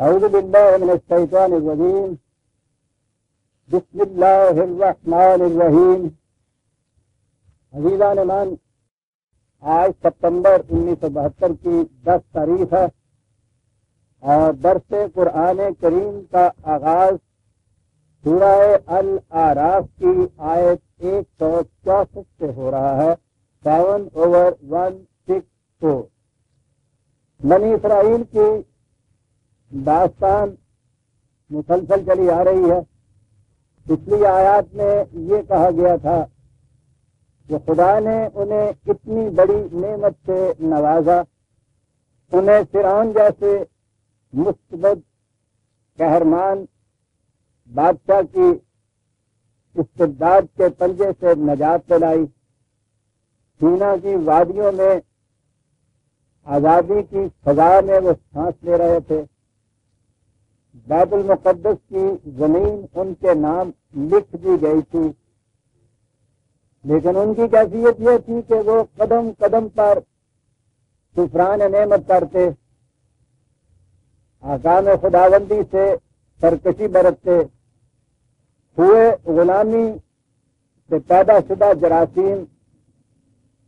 اعوذ باللہ من الشیطان الرجیم بسم اللہ الرحمن الرحیم۔ عزیزان من، آج ستمبر 1972 کی 10 تاریخ ہے اور درس قرآن کریم کا آغاز سورہ الاعراف کی آیت 164 سے ہو رہا ہے، 7/164۔ بنی اسرائیل کی داستان مسلسل چلی آ رہی ہے۔ پچھلی آیات میں یہ کہا گیا تھا کہ خدا نے انہیں اتنی بڑی نعمت سے نوازا، انہیں فرعون جیسے مستبد قہرمان بادشاہ کی استبداد کے پنجے سے نجات دلائی، سینا کی وادیوں میں آزادی کی فضا میں وہ سانس لے رہے تھے، بیت المقدس کی زمین ان کے نام لکھ دی گئی تھی، لیکن ان کی کیفیت یہ تھی کہ وہ قدم قدم پر کفران نعمت کرتے، احکام خداوندی سے سرکشی برتتے، ہوئے غلامی سے پیدا شدہ جراثیم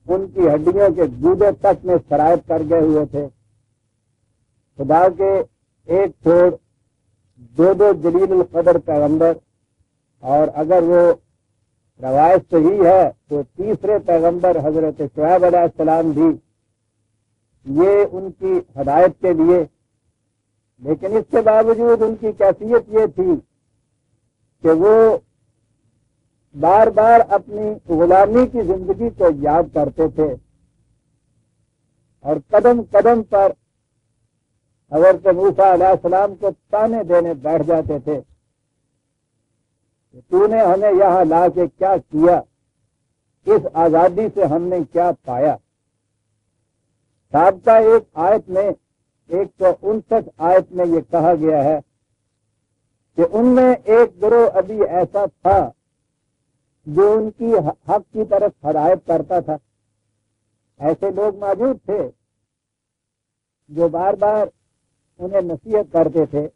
ان کی ہڈیوں کے گودے تک میں سرایت کر گئے ہوئے تھے۔ خدا کے ایک چھوڑ دو جلیل القدر پیغمبر، اور اگر وہ روایت صحیح ہے تو تیسرے پیغمبر حضرت شعیب علیہ السلام بھی یہ ان کی ہدایت کے لیے، لیکن اس کے باوجود ان کی کیفیت یہ تھی کہ وہ بار بار اپنی غلامی کی زندگی کو یاد کرتے تھے اور قدم قدم پر حضرت موسیٰ علیہ السلام کو تانے دینے بیٹھ جاتے تھے کہ تو نے ہمیں یہاں لا کے کیا کیا، اس آزادی سے ہم نے کیا پایا۔ سابقہ ایک آیت میں 159 آیت میں یہ کہا گیا ہے کہ ان میں ایک گروہ ابھی ایسا تھا جو ان کی حق کی طرف ہدایت کرتا تھا۔ ایسے لوگ موجود تھے جو بار بار انہیں نصیحت کرتے تھے،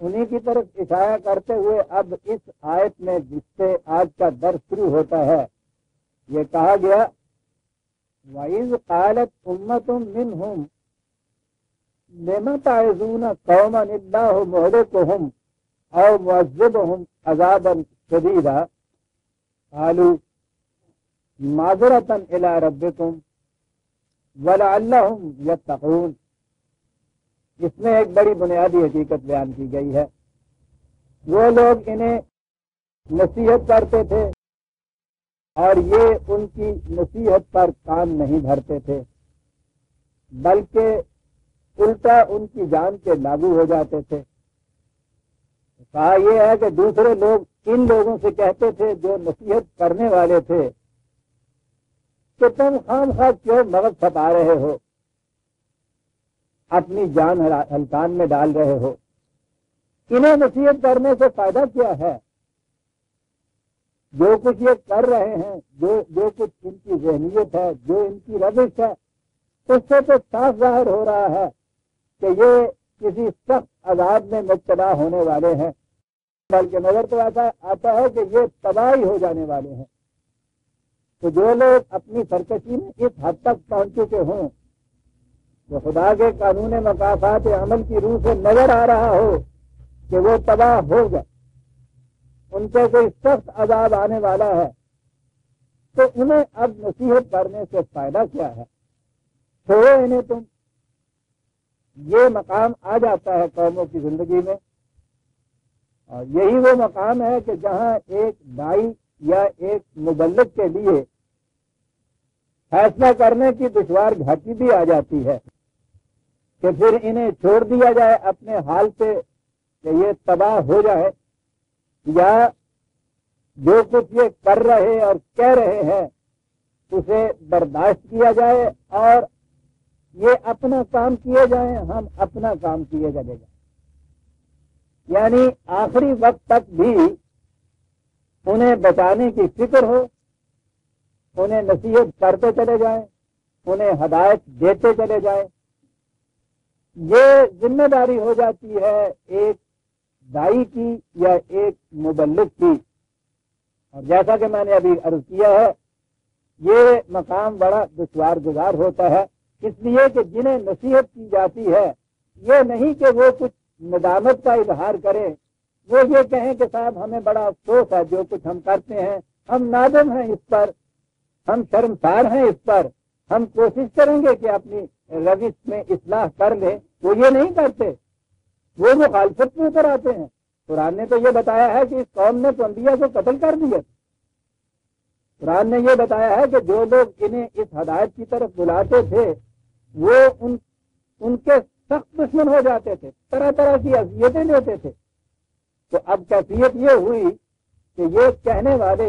انہی کی طرف اشارہ کرتے ہوئے اب اس آیت میں جس سے آج کا درس شروع ہوتا ہے یہ کہا گیا، وَإِذْ قَالَتْ أُمَّةٌ مِّنْهُمْ لِمَ تَعِظُونَ قَوْمًا اللَّهُ مُهْلِكُهُمْ أَوْ مُعَذِّبُهُمْ عَذَابًا شَدِيدًا قَالُوا مَعْذِرَةً إِلَىٰ رَبِّكُمْ وَلَعَلَّهُمْ يَتَّقُونَ۔ اس میں ایک بڑی بنیادی حقیقت بیان کی گئی ہے۔ وہ لوگ انہیں نصیحت کرتے تھے اور یہ ان کی نصیحت پر کام نہیں دھرتے تھے، بلکہ الٹا ان کی جان کے لاگو ہو جاتے تھے۔ کہا یہ ہے کہ دوسرے لوگ ان لوگوں سے کہتے تھے جو نصیحت کرنے والے تھے کہ تم خواہ کیوں مغز چھپا رہے ہو، اپنی جان ہلکان میں ڈال رہے ہو، انہیں نصیحت کرنے سے فائدہ کیا ہے؟ جو کچھ یہ کر رہے ہیں، جو کچھ ان کی ذہنیت ہے، جو ان کی روش ہے، اس سے تو صاف ظاہر ہو رہا ہے کہ یہ کسی سخت عذاب میں مبتلا ہونے والے ہیں، بلکہ نظر تو ایسا آتا ہے کہ یہ تباہی ہو جانے والے ہیں۔ تو جو لوگ اپنی سرکشی میں اس حد تک پہنچ چکے ہوں کہ خدا کے قانون مکافات عمل کی روح سے نظر آ رہا ہو کہ وہ تباہ ہو گئے، ان پہ کوئی سخت عذاب آنے والا ہے، تو انہیں اب نصیحت کرنے سے فائدہ کیا ہے؟ چھوڑو انہیں تم۔ یہ مقام آ جاتا ہے قوموں کی زندگی میں، اور یہی وہ مقام ہے کہ جہاں ایک دائی یا ایک مبلغ کے لیے فیصلہ کرنے کی دشوار گھاٹی بھی آ جاتی ہے کہ پھر انہیں چھوڑ دیا جائے اپنے حال سے کہ یہ تباہ ہو جائے، یا جو کچھ یہ کر رہے اور کہہ رہے ہیں اسے برداشت کیا جائے اور یہ اپنا کام کیے جائیں، ہم اپنا کام کیے چلے جائیں۔ یعنی آخری وقت تک بھی انہیں بچانے کی فکر ہو، انہیں نصیحت کرتے چلے جائیں، انہیں ہدایت دیتے چلے جائیں، یہ ذمہ داری ہو جاتی ہے ایک دائی کی یا ایک مبلغ کی. اور جیسا کہ میں نے ابھی عرض کیا ہے یہ مقام بڑا دشوار گزار ہوتا ہے، اس لیے کہ جنہیں نصیحت کی جاتی ہے یہ نہیں کہ وہ کچھ ندامت کا اظہار کریں، وہ یہ کہیں کہ صاحب ہمیں بڑا افسوس ہے جو کچھ ہم کرتے ہیں، ہم نادم ہیں اس پر، ہم شرمسار ہیں اس پر، ہم کوشش کریں گے کہ اپنی روش میں اصلاح کر لیں. وہ یہ نہیں کرتے، وہ مخالفت میں اتر آتے ہیں. قرآن نے تو یہ بتایا ہے کہ اس قوم نے تو انبیاء کو قتل کر دیا. قرآن نے یہ بتایا ہے کہ جو لوگ انہیں اس ہدایت کی طرف بلاتے تھے وہ ان کے سخت دشمن ہو جاتے تھے، طرح طرح کی اذیتیں دیتے تھے. تو اب کیفیت یہ ہوئی کہ یہ کہنے والے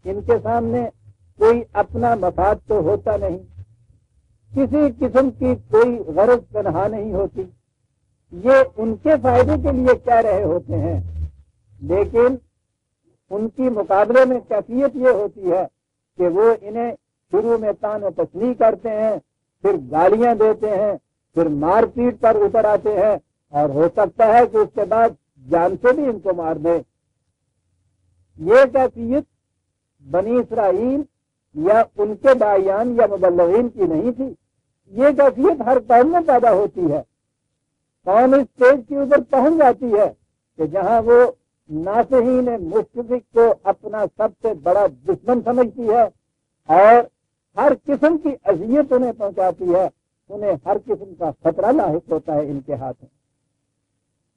ان کے سامنے کوئی اپنا مفاد تو ہوتا نہیں، کسی قسم کی کوئی غرض تنہا نہیں ہوتی، یہ ان کے فائدے کے لیے کہہ رہے ہوتے ہیں، لیکن ان کی مقابلے میں کیفیت یہ ہوتی ہے کہ وہ انہیں شروع میں تان و تشنیع کرتے ہیں، پھر گالیاں دیتے ہیں، پھر مار پیٹ پر اتر آتے ہیں، اور ہو سکتا ہے کہ اس کے بعد جان سے بھی ان کو مار دے. یہ کیفیت بنی اسرائیل یا ان کے داعیان یا مبلغین کی نہیں تھی، یہ کیفیت ہر قوم میں پیدا ہوتی ہے. قوم اس اسٹیج کے اوپر پہنچ جاتی ہے کہ جہاں وہ ناصحین مشرک کو اپنا سب سے بڑا دشمن سمجھتی ہے اور ہر قسم کی اذیت انہیں پہنچاتی ہے، انہیں ہر قسم کا خطرہ لاحق ہوتا ہے ان کے ہاتھوں.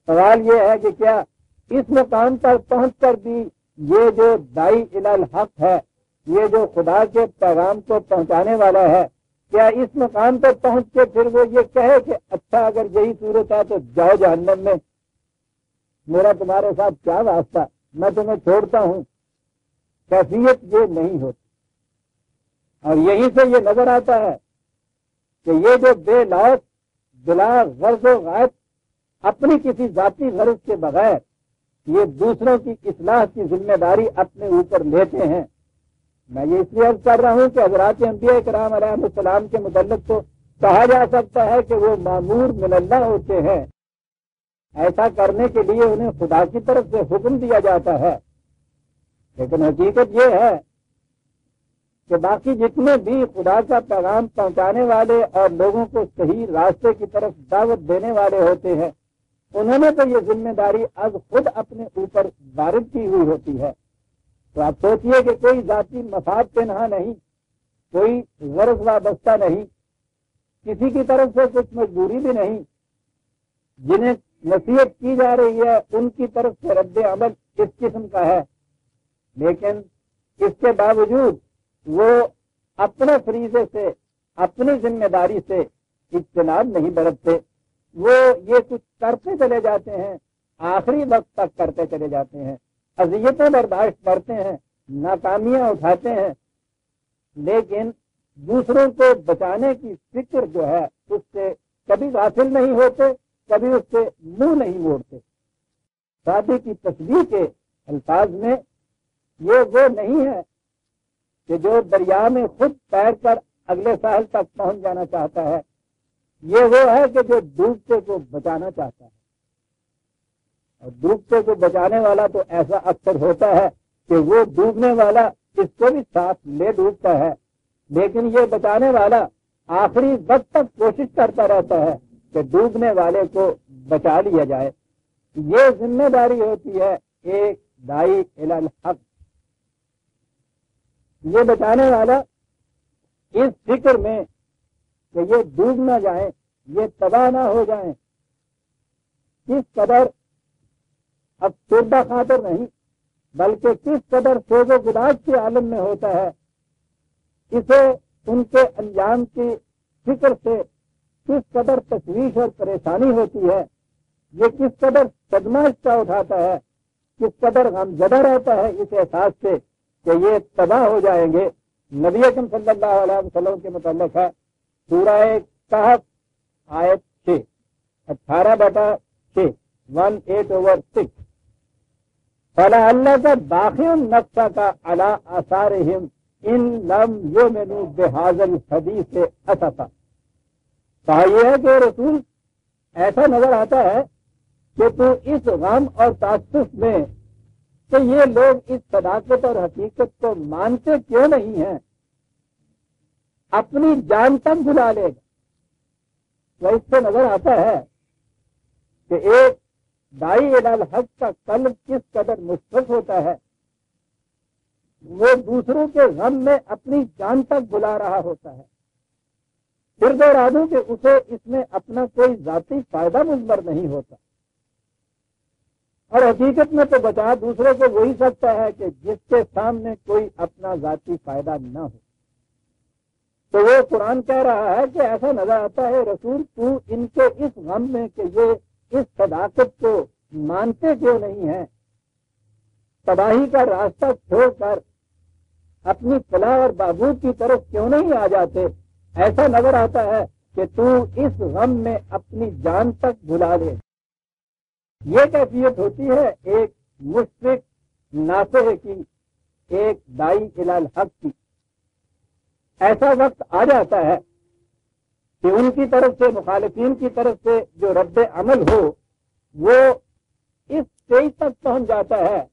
سوال یہ ہے کہ کیا اس مقام پر پہنچ کر بھی یہ جو دائی الی الحق ہے، یہ جو خدا کے پیغام کو پہنچانے والا ہے، کیا اس مقام پر پہنچ کے پھر وہ یہ کہے کہ اچھا اگر یہی صورت ہے تو جاؤ جہنم میں، میرا تمہارے ساتھ کیا واسطہ، میں تمہیں چھوڑتا ہوں؟ کیفیت یہ نہیں ہوتی. اور یہیں سے یہ نظر آتا ہے کہ یہ جو بے لوث بلا غرض و غائب اپنی کسی ذاتی غرض کے بغیر یہ دوسروں کی اصلاح کی ذمہ داری اپنے اوپر لیتے ہیں. میں یہ اس لیے عرض کر رہا ہوں کہ حضرات انبیاء کرام علیہ السلام کے متعلق تو کہا جا سکتا ہے کہ وہ مامور من اللہ ہوتے ہیں، ایسا کرنے کے لیے انہیں خدا کی طرف سے حکم دیا جاتا ہے. لیکن حقیقت یہ ہے کہ باقی جتنے بھی خدا کا پیغام پہنچانے والے اور لوگوں کو صحیح راستے کی طرف دعوت دینے والے ہوتے ہیں، انہوں نے تو یہ ذمہ داری از خود اپنے اوپر وارد کی ہوئی ہوتی ہے. تو آپ سوچئے کہ کوئی ذاتی مفاد پنہا نہیں، کوئی غرض وابستہ نہیں، کسی کی طرف سے کچھ مجبوری بھی نہیں. جنہیں نصیحت کی جا رہی ہے ان کی طرف سے رد عمل اس قسم کا ہے، لیکن اس کے باوجود وہ اپنے فریضے سے، اپنی ذمہ داری سے اجتناب نہیں برتتے. وہ یہ کچھ کرتے چلے جاتے ہیں، آخری وقت تک کرتے چلے جاتے ہیں، اذیتیں برداشت کرتے ہیں، ناکامیاں اٹھاتے ہیں، لیکن دوسروں کو بچانے کی فکر جو ہے اس سے کبھی غافل نہیں ہوتے، کبھی اس سے منہ نہیں موڑتے. شادی کی تشبیہ کے الفاظ میں یہ وہ نہیں ہے کہ جو دریا میں خود تیر کر اگلے ساحل تک پہنچ جانا چاہتا ہے، یہ وہ ہے کہ جو ڈوبتے کو بچانا چاہتا ہے. اور ڈوبتے کو بچانے والا تو ایسا اکثر ہوتا ہے کہ وہ ڈوبنے والا اس کو بھی ساتھ لے ڈوبتا ہے، لیکن یہ بچانے والا آخری وقت تک کوشش کرتا رہتا ہے کہ ڈوبنے والے کو بچا لیا جائے. یہ ذمہ داری ہوتی ہے ایک دائی الی الحق. یہ بچانے والا اس فکر میں کہ یہ ڈوب نہ جائیں، یہ تباہ نہ ہو جائیں، کس قدر افسردہ خاطر نہیں بلکہ کس قدر سوز و گداز کے عالم میں ہوتا ہے، اسے ان کے انجام کی فکر سے کس قدر تشویش اور پریشانی ہوتی ہے، یہ کس قدر صدمہ اس کا اٹھاتا ہے، کس قدر غمزدہ رہتا ہے اس احساس سے کہ یہ تباہ ہو جائیں گے. نبی اکرم صلی اللہ علیہ وسلم کے متعلق ہے سورہ کہف آیت 6 18/6 18/6 فَلَعَلَّكَ بَاخِعٌ نَفْسَكَ عَلَىٰ آثَارِهِمْ إِن لَّمْ يُؤْمِنُوا بِهَٰذَا الْحَدِيثِ أَسَفًا. کہا یہ ہے کہ رسول ایسا نظر آتا ہے کہ تو اس غم اور تعصب میں کہ یہ لوگ اس صداقت اور حقیقت کو مانتے کیوں نہیں ہیں، اپنی جان تک بلا لے گا۔ وہ اس سے نظر آتا ہے کہ ایک دائی الی الحق کا قلب کس قدر مشفق ہوتا ہے، وہ دوسروں کے غم میں اپنی جان تک بلا رہا ہوتا ہے۔ پھر دورا دوں کہ اسے اس میں اپنا کوئی ذاتی فائدہ مضمر نہیں ہوتا، اور حقیقت میں تو بچا دوسرے کو وہی سکتا ہے کہ جس کے سامنے کوئی اپنا ذاتی فائدہ نہ ہو۔ تو وہ قرآن کہہ رہا ہے کہ ایسا نظر آتا ہے رسول تو ان کے اس غم میں کہ یہ اس صداقت کو مانتے کیوں نہیں ہیں، تباہی کا راستہ چھوڑ کر اپنی فلاح اور بہبود کی طرف کیوں نہیں آ جاتے، ایسا نظر آتا ہے کہ تو اس غم میں اپنی جان تک بھلا دے۔ یہ کیفیت ہوتی ہے ایک مشفق ناصح کی، ایک دائی الی الحق کی۔ ایسا وقت آ جاتا ہے کہ ان کی طرف سے، مخالفین کی طرف سے جو رد عمل ہو وہ اس اسٹیج تک پہنچ جاتا ہے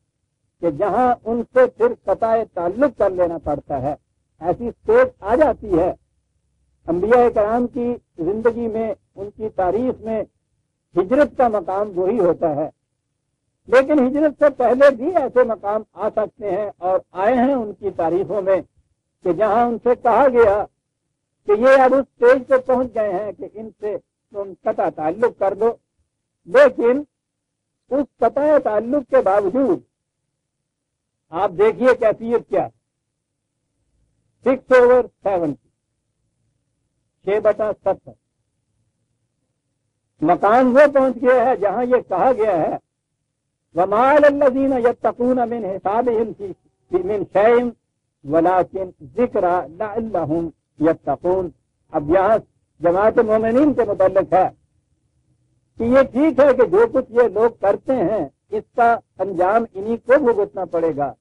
کہ جہاں ان سے پھر قطع تعلق کر لینا پڑتا ہے۔ ایسی اسٹیج آ جاتی ہے۔ انبیاء کرام کی زندگی میں، ان کی تاریخ میں ہجرت کا مقام وہی ہوتا ہے، لیکن ہجرت سے پہلے بھی ایسے مقام آ سکتے ہیں اور آئے ہیں ان کی تاریخوں میں کہ جہاں ان سے کہا گیا کہ یہ اب اس اسٹیج پہ پہنچ گئے ہیں کہ ان سے تم قطع تعلق کر دو، لیکن اس قطع تعلق کے باوجود آپ دیکھیے کیفیت کیا، 6/70 6/70 مقام وہ پہنچ گیا ہے جہاں یہ کہا گیا ہے وَمَا عَلَى الَّذِينَ يَتَّقُونَ مِنْ حِسَابِهِمْ مِنْ شَيْءٍ وَلَكِنْ ذِكْرَى لَعَلَّهُمْ يَتَّقُونَ۔ اب یہاں جماعت مومنین کے متعلق ہے کہ یہ ٹھیک ہے کہ جو کچھ یہ لوگ کرتے ہیں اس کا انجام انہی کو بھگتنا پڑے گا،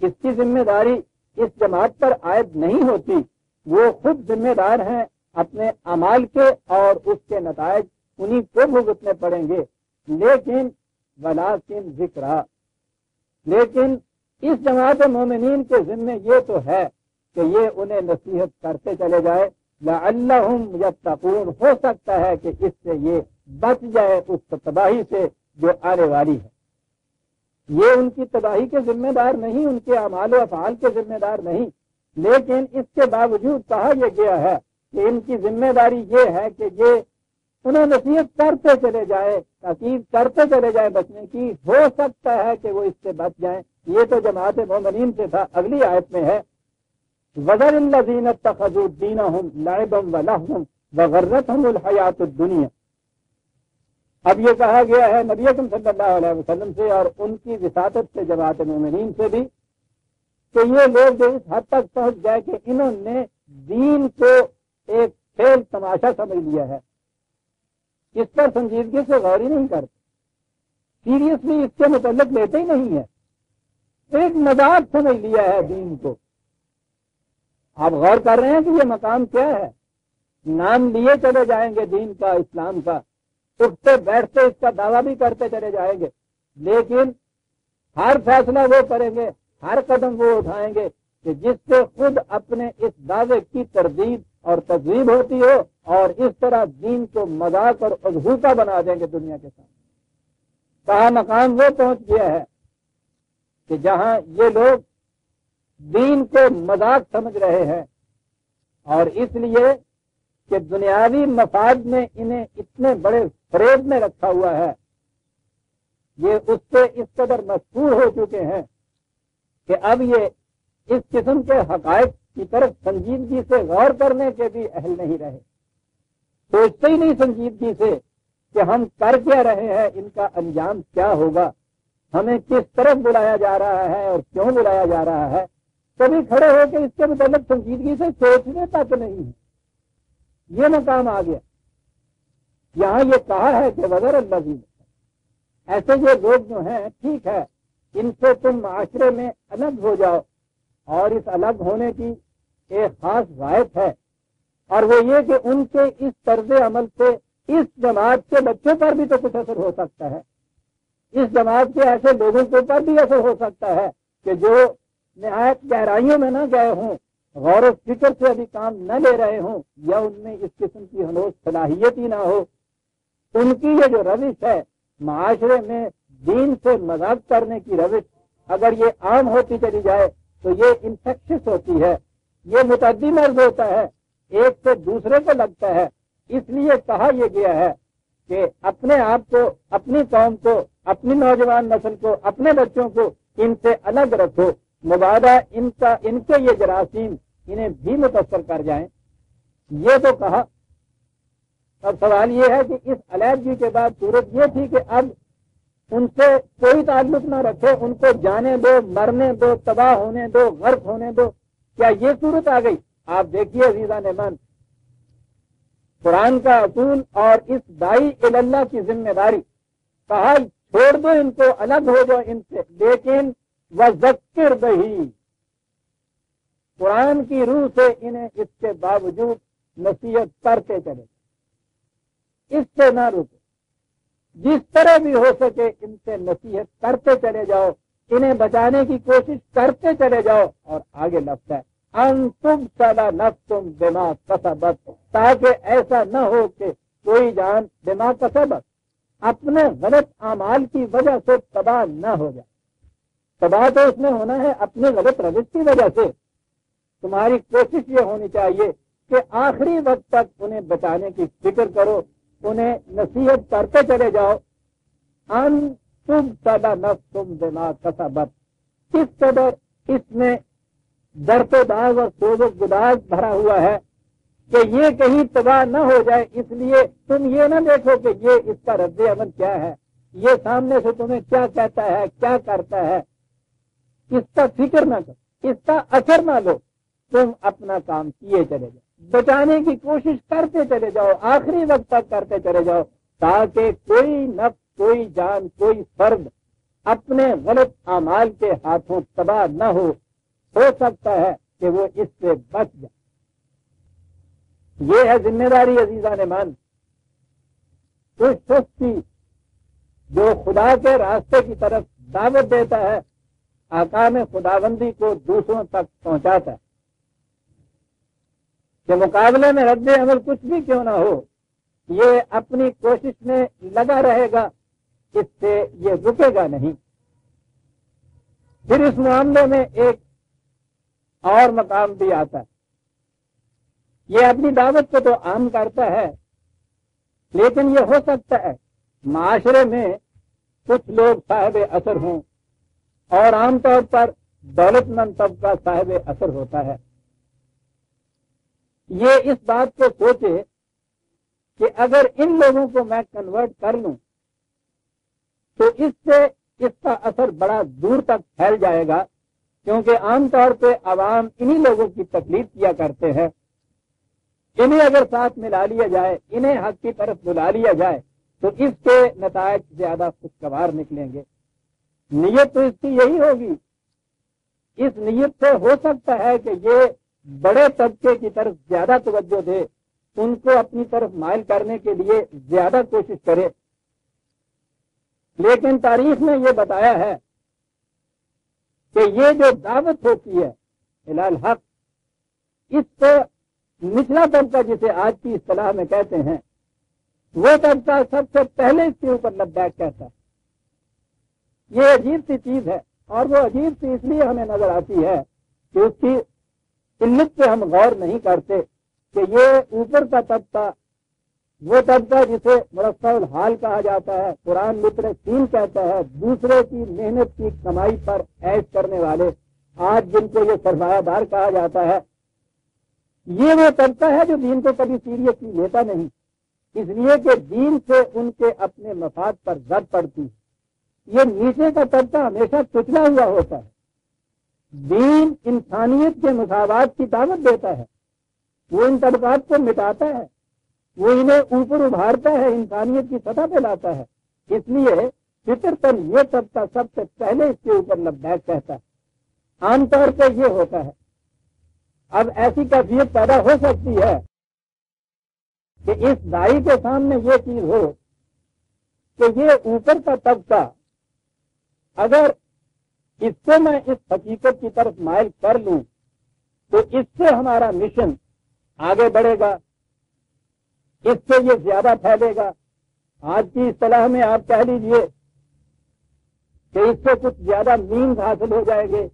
اس کی ذمہ داری اس جماعت پر عائد نہیں ہوتی، وہ خود ذمہ دار ہیں اپنے اعمال کے اور اس کے نتائج انہی کو بھگتنے پڑیں گے، لیکن وَلَٰكِن ذِكْرَىٰ، لیکن اس جماعت مومنین کے ذمہ یہ تو ہے کہ یہ انہیں نصیحت کرتے چلے جائے، لَعَلَّهُمْ يَتَّقُونَ، ہو سکتا ہے کہ اس سے یہ بچ جائے اس تباہی سے جو آنے والی ہے۔ یہ ان کی تباہی کے ذمہ دار نہیں، ان کے اعمال و افعال کے ذمہ دار نہیں، لیکن اس کے باوجود کہا یہ گیا ہے کہ ان کی ذمہ داری یہ ہے کہ یہ انہیں نصیحت کرتے چلے جائے، تاکید کرتے چلے جائے بچنے کی، ہو سکتا ہے کہ وہ اس سے بچ جائیں۔ یہ تو جماعت مومنین سے تھا۔ اگلی آیت میں ہے وَذَرِ الَّذِينَ اتَّخَذُوا دِينَهُمْ لَعِبًا وَلَهْوًا وَغَرَّتْهُمُ الْحَيَاةُ الدُّنْيَا۔ اب یہ کہا گیا ہے نبی اکرم صلی اللہ علیہ وسلم سے اور ان کی وساطت سے جماعت مومنین سے بھی کہ یہ لوگ جو اس حد تک پہنچ گئے کہ انہوں نے دین کو ایک کھیل تماشا سمجھ لیا ہے، اس پر سنجیدگی سے غور ہی نہیں کرتے، سیریسلی اس کے متعلق لیتے ہی نہیں ہے، ایک مذاق سمجھ لیا ہے دین کو۔ آپ غور کر رہے ہیں کہ یہ مقام کیا ہے، نام لیے چلے جائیں گے دین کا، اسلام کا، اٹھتے بیٹھتے اس کا دعویٰ بھی کرتے چلے جائیں گے، لیکن ہر فیصلہ وہ کریں گے، ہر قدم وہ اٹھائیں گے کہ جس سے خود اپنے اس دعوے کی تردید اور تکذیب ہوتی ہو، اور اس طرح دین کو مذاق اور اضحوکہ بنا دیں گے دنیا کے سامنے۔ کہا مقام وہ پہنچ گیا ہے کہ جہاں یہ لوگ دین کو مذاق سمجھ رہے ہیں، اور اس لیے کہ دنیاوی مفاد نے انہیں اتنے بڑے فریب میں رکھا ہوا ہے، یہ اس سے اس قدر مسحور ہو چکے ہیں کہ اب یہ اس قسم کے حقائق کی طرف سنجیدگی سے غور کرنے کے بھی اہل نہیں رہے، سوچتے ہی نہیں سنجیدگی سے کہ ہم کر کیا رہے ہیں، ان کا انجام کیا ہوگا، ہمیں کس طرف بلایا جا رہا ہے اور کیوں بلایا جا رہا ہے، کبھی کھڑے ہو کے اس کے متعلق سنجیدگی سے سوچنے تک نہیں ہے۔ یہ مقام آ گیا۔ یہاں یہ کہا ہے کہ وَذَرِ الَّذِينَ، ایسے یہ لوگ جو ہیں ٹھیک ہے، ان سے تم معاشرے میں الگ ہو جاؤ، اور اس الگ ہونے کی ایک خاص غائب ہے، اور وہ یہ کہ ان کے اس طرز عمل سے، اس جماعت کے بچوں پر بھی تو کچھ اثر ہو سکتا ہے، اس جماعت کے ایسے لوگوں کے اوپر بھی اثر ہو سکتا ہے کہ جو نہایت گہرائیوں میں نہ گئے ہوں، غور و فکر سے ابھی کام نہ لے رہے ہوں، یا ان میں اس قسم کی ہنوز صلاحیت ہی نہ ہو، ان کی یہ جو روش ہے معاشرے میں دین سے مذاق کرنے کی روش، اگر یہ عام ہوتی چلی جائے تو یہ انفیکشس ہوتی ہے، یہ متعدی مرض ہوتا ہے، ایک سے دوسرے کو لگتا ہے۔ اس لیے کہا یہ گیا ہے کہ اپنے آپ کو، اپنی قوم کو، اپنی نوجوان نسل کو، اپنے بچوں کو ان سے الگ رکھو، مبادہ ان کے یہ جراثیم انہیں بھی متاثر کر جائیں، یہ تو کہا۔ اب سوال یہ ہے کہ اس علیحدگی کے بعد صورت یہ تھی کہ اب ان سے کوئی تعلق نہ رکھے، ان کو جانے دو، مرنے دو، تباہ ہونے دو، غرق ہونے دو، کیا یہ صورت آ گئی؟ آپ دیکھیے عزیزان من، قرآن کا اصول اور اس داعی اللہ کی ذمہ داری، کہا چھوڑ دو ان کو، الگ ہو جاؤ ان سے، لیکن وذکر بہی، قرآن کی روح سے انہیں اس کے باوجود نصیحت کرتے چلے، اس سے نہ رکو، جس طرح بھی ہو سکے ان سے نصیحت کرتے چلے جاؤ، انہیں بچانے کی کوشش کرتے چلے جاؤ۔ اور آگے لفظ ہے انتم سلا نفسم بما کسبت، تاکہ ایسا نہ ہو کہ کوئی جان بما کسبت اپنے غلط اعمال کی وجہ سے تباہ نہ ہو جائے۔ تباہ تو اس میں ہونا ہے اپنے غلط روش کی وجہ سے۔ تمہاری کوشش یہ ہونی چاہیے کہ آخری وقت تک انہیں بچانے کی فکر کرو، انہیں نصیحت کرتے چلے جاؤ۔ انتم سلا نفسم بما کسبت، کس قدر اس میں درد و داغ اور سوز و گداز بھرا ہوا ہے کہ یہ کہیں تباہ نہ ہو جائے، اس لیے تم یہ نہ دیکھو کہ یہ اس کا رد عمل کیا ہے، یہ سامنے سے تمہیں کیا کہتا ہے، کیا کرتا ہے، اس کا فکر نہ کرو، اس کا اثر نہ لو، تم اپنا کام کیے چلے جاؤ، بچانے کی کوشش کرتے چلے جاؤ، آخری وقت تک کرتے چلے جاؤ، تاکہ کوئی نفس، کوئی جان، کوئی فرد اپنے غلط اعمال کے ہاتھوں تباہ نہ ہو سکتا ہے کہ وہ اس سے بچ جائے۔ یہ ہے ذمہ داری عزیزان من، اس شخص کی جو خدا کے راستے کی طرف دعوت دیتا ہے، احکام خداوندی کو دوسروں تک پہنچاتا ہے، کہ مقابلے میں رد عمل کچھ بھی کیوں نہ ہو، یہ اپنی کوشش میں لگا رہے گا، اس سے یہ رکے گا نہیں۔ پھر اس معاملے میں ایک اور مقام بھی آتا ہے، یہ اپنی دعوت کو تو عام کرتا ہے، لیکن یہ ہو سکتا ہے معاشرے میں کچھ لوگ صاحب اثر ہوں، اور عام طور پر دولت مند طبقہ صاحب اثر ہوتا ہے۔ یہ اس بات کو سوچے کہ اگر ان لوگوں کو میں کنورٹ کر لوں تو اس سے اس کا اثر بڑا دور تک پھیل جائے گا، کیونکہ عام طور پہ عوام انہی لوگوں کی تکلیف کیا کرتے ہیں۔ انہیں اگر ساتھ ملا لیا جائے، انہیں حق کی طرف بلا لیا جائے تو اس کے نتائج زیادہ خوشگوار نکلیں گے۔ نیت تو اس کی یہی ہوگی، اس نیت سے ہو سکتا ہے کہ یہ بڑے طبقے کی طرف زیادہ توجہ دے، ان کو اپنی طرف مائل کرنے کے لیے زیادہ کوشش کرے، لیکن تاریخ نے یہ بتایا ہے کہ یہ جو دعوت ہوتی ہے الی الحق، اس کو نچلا طبقہ جسے آج کی اصطلاح میں کہتے ہیں، وہ طبقہ سب سے پہلے اس کے اوپر لبیک کہتا ہے۔ یہ عجیب سی چیز ہے، اور وہ عجیب سی اس لیے ہمیں نظر آتی ہے کہ اس کی علت پہ ہم غور نہیں کرتے کہ یہ اوپر کا طبقہ، وہ طبقہ جسے مرفع الحال کہا جاتا ہے، قرآن مترسین کہتا ہے، دوسرے کی محنت کی کمائی پر عیش کرنے والے، آج جن کو یہ سرمایہ دار کہا جاتا ہے، یہ وہ طبقہ ہے جو دین کو کبھی سیریسلی لیتا نہیں، اس لیے کہ دین سے ان کے اپنے مفاد پر زد پڑتی ہے۔ یہ نیچے کا طبقہ ہمیشہ کچلا ہوا ہوتا ہے۔ دین انسانیت کے مساوات کی دعوت دیتا ہے، وہ ان طبقات کو مٹاتا ہے، وہ انہیں اوپر ابھارتا ہے، انسانیت کی سطح پہ لاتا ہے۔ اس لیے فطرتاً یہ طبقہ سب سے پہلے اس کے اوپر لبیک کہتا ہے۔ عام طور پہ یہ ہوتا ہے۔ اب ایسی کیفیت پیدا ہو سکتی ہے کہ اس دائی کے سامنے یہ چیز ہو کہ یہ اوپر کا طبقہ اگر اس سے میں اس حقیقت کی طرف مائل کر لوں تو اس سے ہمارا مشن آگے بڑھے گا، اس سے یہ زیادہ پھیلے گا۔ آج کی اصطلاح میں آپ کہہ لیجئے کہ اس سے کچھ زیادہ مینز حاصل ہو جائیں گے،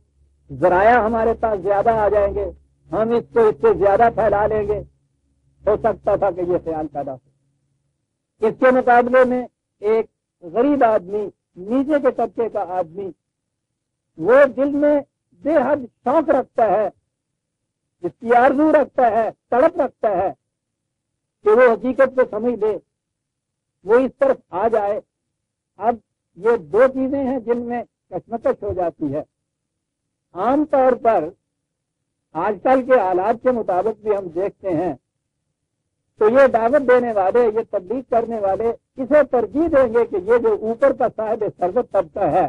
ذرائع ہمارے پاس زیادہ آ جائیں گے، ہم اس کو اس سے زیادہ پھیلا لیں گے۔ ہو سکتا تھا کہ یہ خیال پیدا ہو۔ اس کے مقابلے میں ایک غریب آدمی، نیچے کے طبقے کا آدمی، وہ دل میں بے حد شوق رکھتا ہے، اس کی آرزو رکھتا ہے، تڑپ رکھتا ہے کہ وہ حقیقت کو سمجھ لے، وہ اس طرف آ جائے۔ اب یہ دو چیزیں ہیں جن میں کشمکش ہو جاتی ہے۔ عام طور پر آج کل کے حالات کے مطابق بھی ہم دیکھتے ہیں تو یہ دعوت دینے والے، یہ تبلیغ کرنے والے اسے ترجیح دیں گے کہ یہ جو اوپر کا صاحب ثروت طبقہ ہے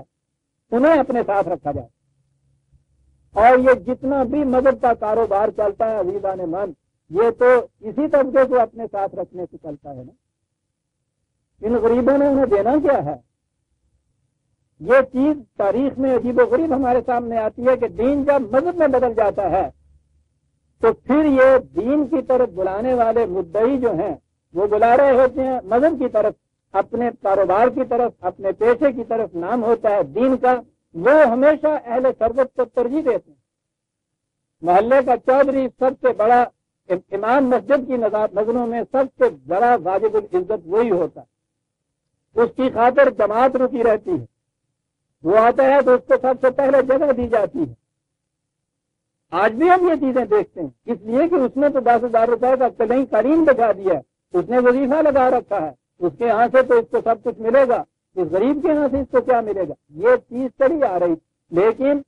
انہیں اپنے ساتھ رکھا جائے، اور یہ جتنا بھی مذہب کا کاروبار چلتا ہے عزیزان من، یہ تو اسی طبقے کو اپنے ساتھ رکھنے سے چلتا ہے نا۔ ان غریبوں نے انہیں دینا کیا ہے؟ یہ چیز تاریخ میں عجیب و غریب ہمارے سامنے آتی ہے کہ دین جب مذہب میں بدل جاتا ہے تو پھر یہ دین کی طرف بلانے والے مدعی جو ہیں وہ بلا رہے ہوتے ہیں مذہب کی طرف، اپنے کاروبار کی طرف، اپنے پیشے کی طرف، نام ہوتا ہے دین کا، وہ ہمیشہ اہل ثروت کو ترجیح دیتے ہیں۔ محلے کا چودھری سب سے بڑا امام مسجد کی نظروں میں سب سے بڑا واجب العزت وہی ہوتا ہے، اس کی خاطر جماعت رکی رہتی ہے، وہ آتا ہے تو اس کو سب سے پہلے جگہ دی جاتی ہے۔ آج بھی ہم یہ چیزیں دیکھتے ہیں، اس لیے کہ اس نے تو 10,000 روپئے کا کہیں قرین بچا دیا ہے، اس نے وظیفہ لگا رکھا ہے، اس کے یہاں سے تو اس کو سب کچھ ملے گا، اس غریب کے یہاں سے اس کو کیا ملے گا؟ یہ چیز چلی آ رہی۔ لیکن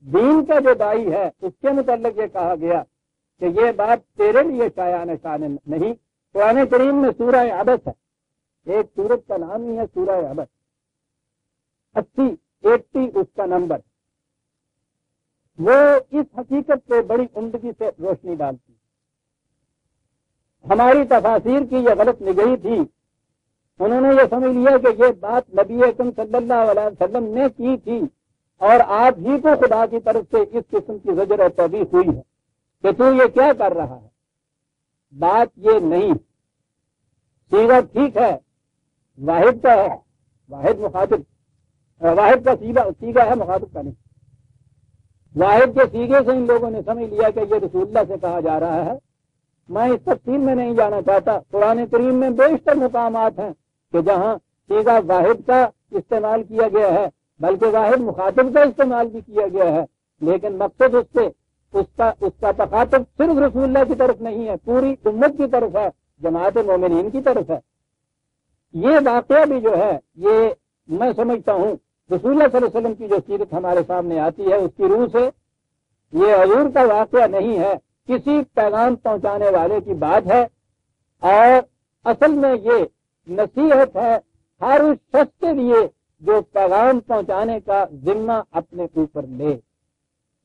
دین کا جو دائی ہے اس کے متعلق یہ کہا گیا کہ یہ بات تیرے لیے شایان شان نہیں۔ قرآن کریم میں سورہ عبس ہے، ایک سورت کا نام ہی ہے سورہ عبس، 80 اس کا نمبر، وہ اس حقیقت پہ بڑی عمدگی سے روشنی ڈالتی ہے۔ ہماری تفاسیر کی یہ غلط نگہی تھی، انہوں نے یہ سمجھ لیا کہ یہ بات نبی اکرم صلی اللہ علیہ وسلم نے کی تھی اور آپ ہی کو خدا کی طرف سے اس قسم کی زجر اور تحریر ہوئی ہے کہ تو یہ کیا کر رہا ہے۔ بات یہ نہیں، سیغہ ٹھیک ہے، واحد کا ہے، واحد مخاطب، واحد کا سیغہ ہے، مخاطب کا نہیں۔ واحد کے سیغے سے ان لوگوں نے سمجھ لیا کہ یہ رسول اللہ سے کہا جا رہا ہے۔ میں اس تفصیل میں نہیں جانا چاہتا، قرآن کریم میں بیشتر مقامات ہیں کہ جہاں سیغہ واحد کا استعمال کیا گیا ہے، بلکہ واحد مخاطب کا استعمال بھی کیا گیا ہے، لیکن مقصد اس کا تخاطب صرف رسول اللہ کی طرف نہیں ہے، پوری امت کی طرف ہے، جماعت مومنین کی طرف ہے۔ یہ واقعہ بھی جو ہے یہ میں سمجھتا ہوں رسول اللہ صلی اللہ علیہ وسلم کی جو سیرت ہمارے سامنے آتی ہے اس کی روح سے یہ حضور کا واقعہ نہیں ہے، کسی پیغام پہنچانے والے کی بات ہے، اور اصل میں یہ نصیحت ہے ہر اس شخص کے لیے جو پیغام پہنچانے کا ذمہ اپنے اوپر لے۔